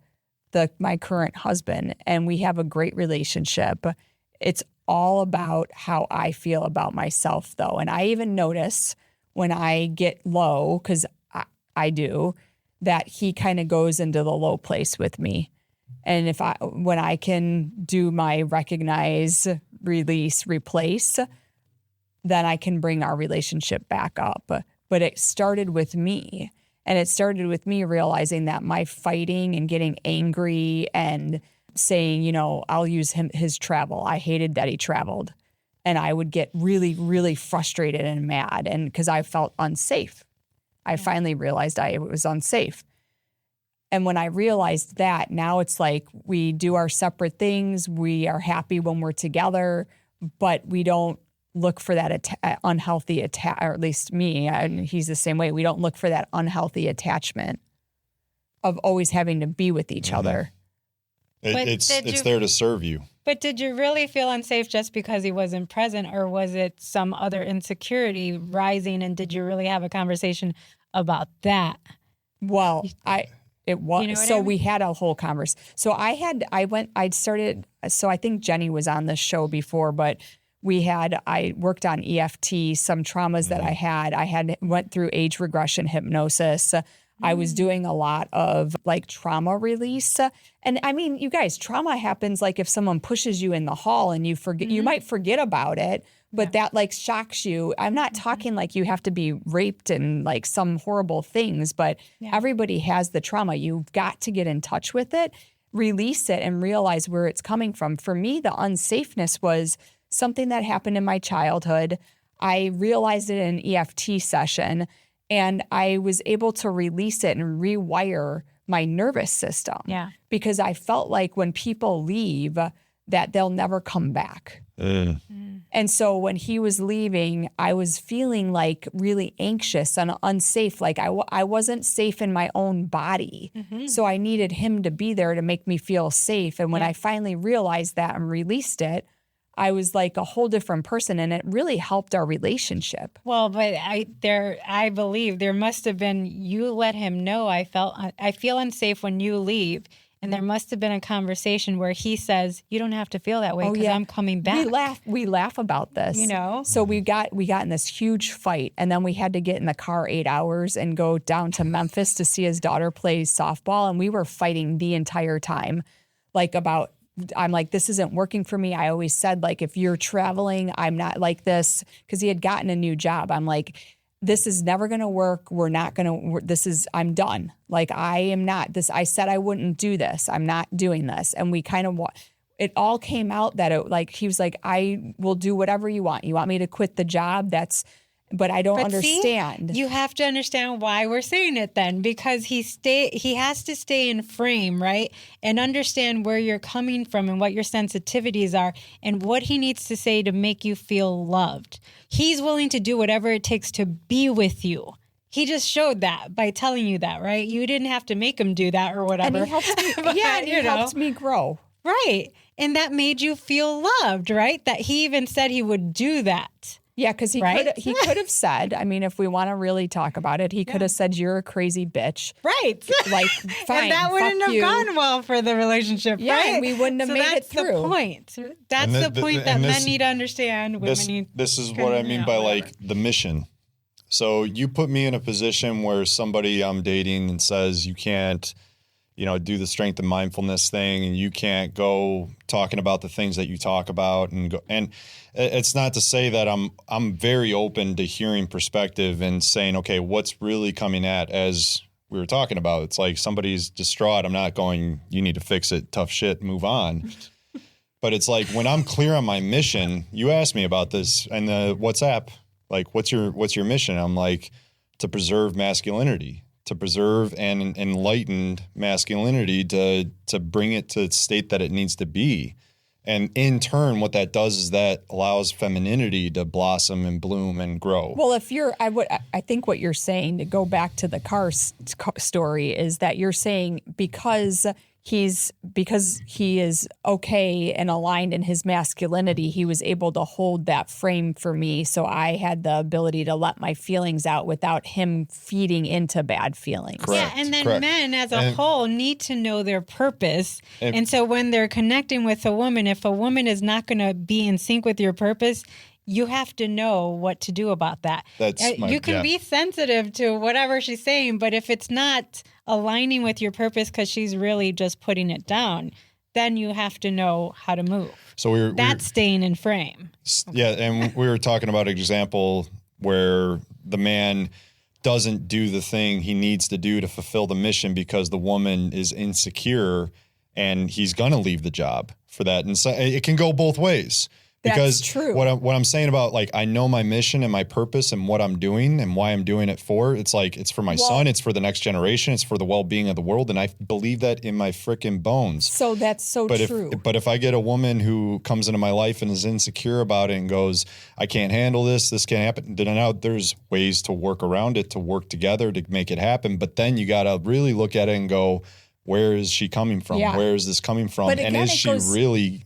my current husband, and we have a great relationship. It's all about how I feel about myself, though. And I even notice when I get low, because I do, that he kind of goes into the low place with me. And when I can do my recognize, release, replace, then I can bring our relationship back up. But it started with me. And it started with me realizing that my fighting and getting angry and saying, I'll use his travel. I hated that he traveled. And I would get really, really frustrated and mad. And because I felt unsafe. I finally realized I was unsafe. And when I realized that, now it's like we do our separate things. We are happy when we're together, but we don't look for that unhealthy attachment, or at least me, and he's the same way. We don't look for that unhealthy attachment of always having to be with each other. It's there to serve you. But did you really feel unsafe just because he wasn't present, or was it some other insecurity rising, and did you really have a conversation about that? Well, it was. We had a whole conversation. So I think Jenny was on this show before, but I worked on EFT, some traumas that I had went through age regression hypnosis. I was doing a lot of trauma release. And I mean, you guys, trauma happens if someone pushes you in the hall and you forget, you might forget about it, but that like shocks you. I'm not talking like you have to be raped and like some horrible things, but everybody has the trauma. You've got to get in touch with it, release it, and realize where it's coming from. For me, the unsafeness was something that happened in my childhood. I realized it in an EFT session, and I was able to release it and rewire my nervous system. Yeah. Because I felt like when people leave, that they'll never come back. And so when he was leaving, I was feeling like really anxious and unsafe. Like I wasn't safe in my own body. So I needed him to be there to make me feel safe. And when I finally realized that and released it, I was like a whole different person, and it really helped our relationship. Well, but I believe there must have been, you let him know I feel unsafe when you leave. And there must have been a conversation where he says, you don't have to feel that way because I'm coming back. We laugh about this. You know? So we got in this huge fight, and then we had to get in the car 8 hours and go down to Memphis to see his daughter play softball. And we were fighting the entire time. I'm like, this isn't working for me. I always said, like, if you're traveling, I'm not like this, because he had gotten a new job. I'm like, this is never going to work. We're not going to, I'm done. Like, I am not this. I said I wouldn't do this. I'm not doing this. And we kind of, it all came out that he was like, I will do whatever you want. You want me to quit the job? But I don't understand. See, you have to understand why we're saying it then, because he has to stay in frame, right? And understand where you're coming from and what your sensitivities are and what he needs to say to make you feel loved. He's willing to do whatever it takes to be with you. He just showed that by telling you that, right? You didn't have to make him do that or whatever. And he helped me, he helped me grow. Right. And that made you feel loved, right? That he even said he would do that. Yeah, because he could have said, I mean, if we want to really talk about it, he could have said, you're a crazy bitch. Right. Like, fine, and that wouldn't have gone well for the relationship, yeah, right? And we wouldn't have made it through. That's the point. That's the point that men need to understand. This is what I mean by like the mission. So you put me in a position where somebody I'm dating and says you can't, do the strength and mindfulness thing, and you can't go talking about the things that you talk about, and it's not to say that I'm very open to hearing perspective and saying, okay, what's really coming at, as we were talking about. It's like somebody's distraught. I'm not going, you need to fix it, tough shit, move on. But it's like when I'm clear on my mission, you asked me about this in the WhatsApp, like, what's your mission? I'm like, to preserve masculinity. To preserve and enlightened masculinity, to bring it to the state that it needs to be. And in turn, what that does is that allows femininity to blossom and bloom and grow. Well, I think what you're saying, to go back to the car story, is that you're saying because he is okay and aligned in his masculinity, he was able to hold that frame for me. So I had the ability to let my feelings out without him feeding into bad feelings. Correct. Yeah, and then men as a whole need to know their purpose. And so when they're connecting with a woman, if a woman is not going to be in sync with your purpose, you have to know what to do about that. You can be sensitive to whatever she's saying, but if it's not aligning with your purpose because she's really just putting it down, then you have to know how to move. So that's staying in frame. Yeah, and we were talking about an example where the man doesn't do the thing he needs to do to fulfill the mission because the woman is insecure, and he's going to leave the job for that. And so it can go both ways. Because that's true. What I'm saying about, like, I know my mission and my purpose and what I'm doing and why I'm doing it for. It's like, it's for my son. It's for the next generation. It's for the well-being of the world. And I believe that in my frickin' bones. So that's so true. But if I get a woman who comes into my life and is insecure about it and goes, I can't handle this can't happen, then now there's ways to work around it, to work together to make it happen. But then you got to really look at it and go, where is she coming from? Yeah. Where is this coming from? But again, and is she really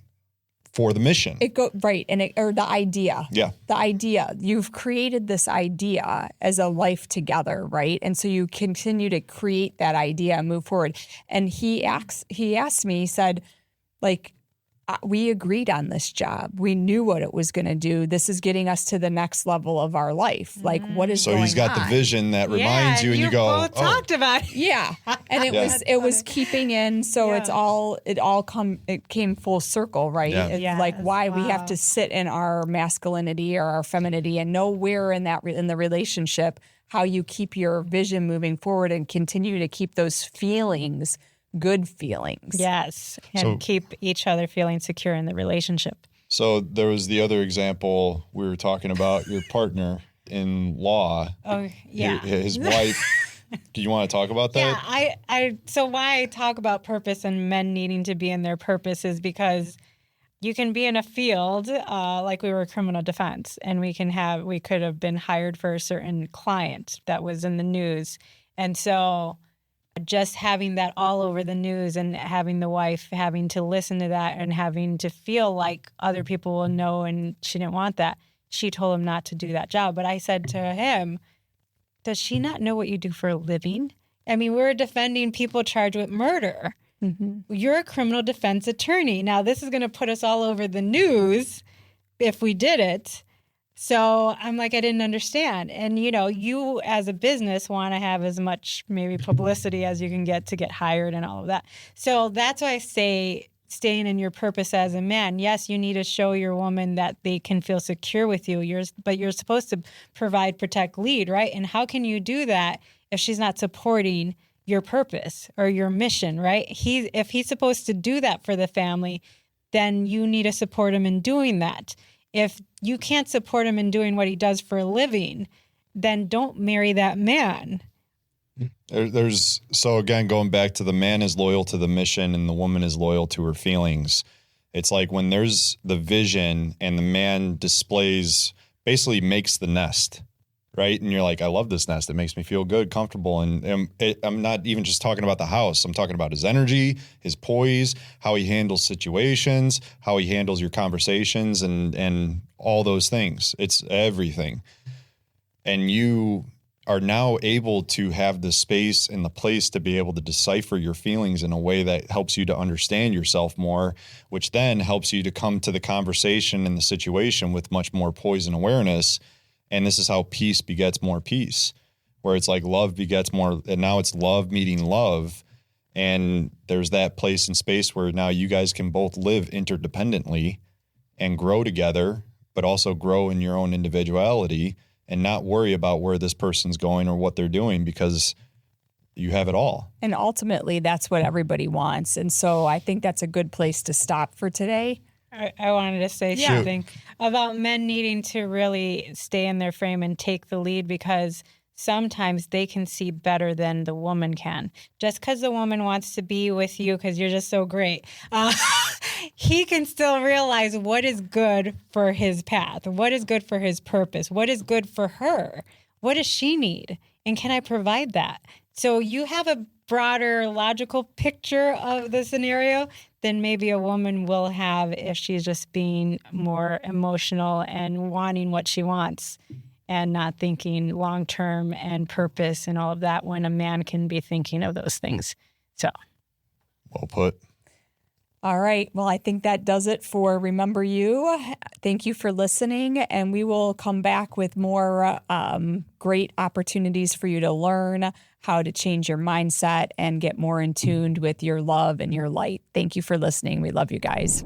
for the mission? Or the idea. Yeah. The idea. You've created this idea as a life together, right? And so you continue to create that idea and move forward. And he asked me, he said, like, we agreed on this job. We knew what it was going to do. This is getting us to the next level of our life. Like, what is so going on? he's got the vision that reminds you, and you go, both talked about it. Yeah. And it was keeping in. So it came full circle, right? Yeah. It's like why we have to sit in our masculinity or our femininity and know where in the relationship, how you keep your vision moving forward and continue to keep those feelings, good feelings. Yes. And keep each other feeling secure in the relationship. So there was the other example we were talking about, your partner in law. Oh, yeah. His wife. Do you want to talk about that? Yeah, so why I talk about purpose and men needing to be in their purpose is because you can be in a field, like we were criminal defense, and we could have been hired for a certain client that was in the news. And so just having that all over the news and having the wife having to listen to that and having to feel like other people will know, and she didn't want that. She told him not to do that job. But I said to him, does she not know what you do for a living? I mean, we're defending people charged with murder. Mm-hmm. You're a criminal defense attorney. Now, this is going to put us all over the news if we did it. So I'm like, I didn't understand. And, you as a business want to have as much maybe publicity as you can get to get hired and all of that. So that's why I say staying in your purpose as a man. Yes, you need to show your woman that they can feel secure with you. But you're supposed to provide, protect, lead, right? And how can you do that if she's not supporting your purpose or your mission, right? If he's supposed to do that for the family, then you need to support him in doing that. If you can't support him in doing what he does for a living, then don't marry that man. So again, going back to the man is loyal to the mission and the woman is loyal to her feelings. It's like when there's the vision and the man basically makes the nest. Right. And you're like, I love this nest. It makes me feel good, comfortable. And I'm not even just talking about the house. I'm talking about his energy, his poise, how he handles situations, how he handles your conversations and all those things. It's everything. And you are now able to have the space and the place to be able to decipher your feelings in a way that helps you to understand yourself more, which then helps you to come to the conversation and the situation with much more poise and awareness. And this is how peace begets more peace, where it's like love begets more. And now it's love meeting love. And there's that place and space where now you guys can both live interdependently and grow together, but also grow in your own individuality and not worry about where this person's going or what they're doing because you have it all. And ultimately, that's what everybody wants. And so I think that's a good place to stop for today. I wanted to say something about men needing to really stay in their frame and take the lead because sometimes they can see better than the woman can. Just because the woman wants to be with you because you're just so great, he can still realize what is good for his path, what is good for his purpose, what is good for her, what does she need, and can I provide that? So you have a broader logical picture of the scenario than maybe a woman will have if she's just being more emotional and wanting what she wants and not thinking long-term and purpose and all of that when a man can be thinking of those things. So. Well put. All right. Well, I think that does it for Remember You. Thank you for listening, and we will come back with more great opportunities for you to learn how to change your mindset and get more in tune with your love and your light. Thank you for listening. We love you guys.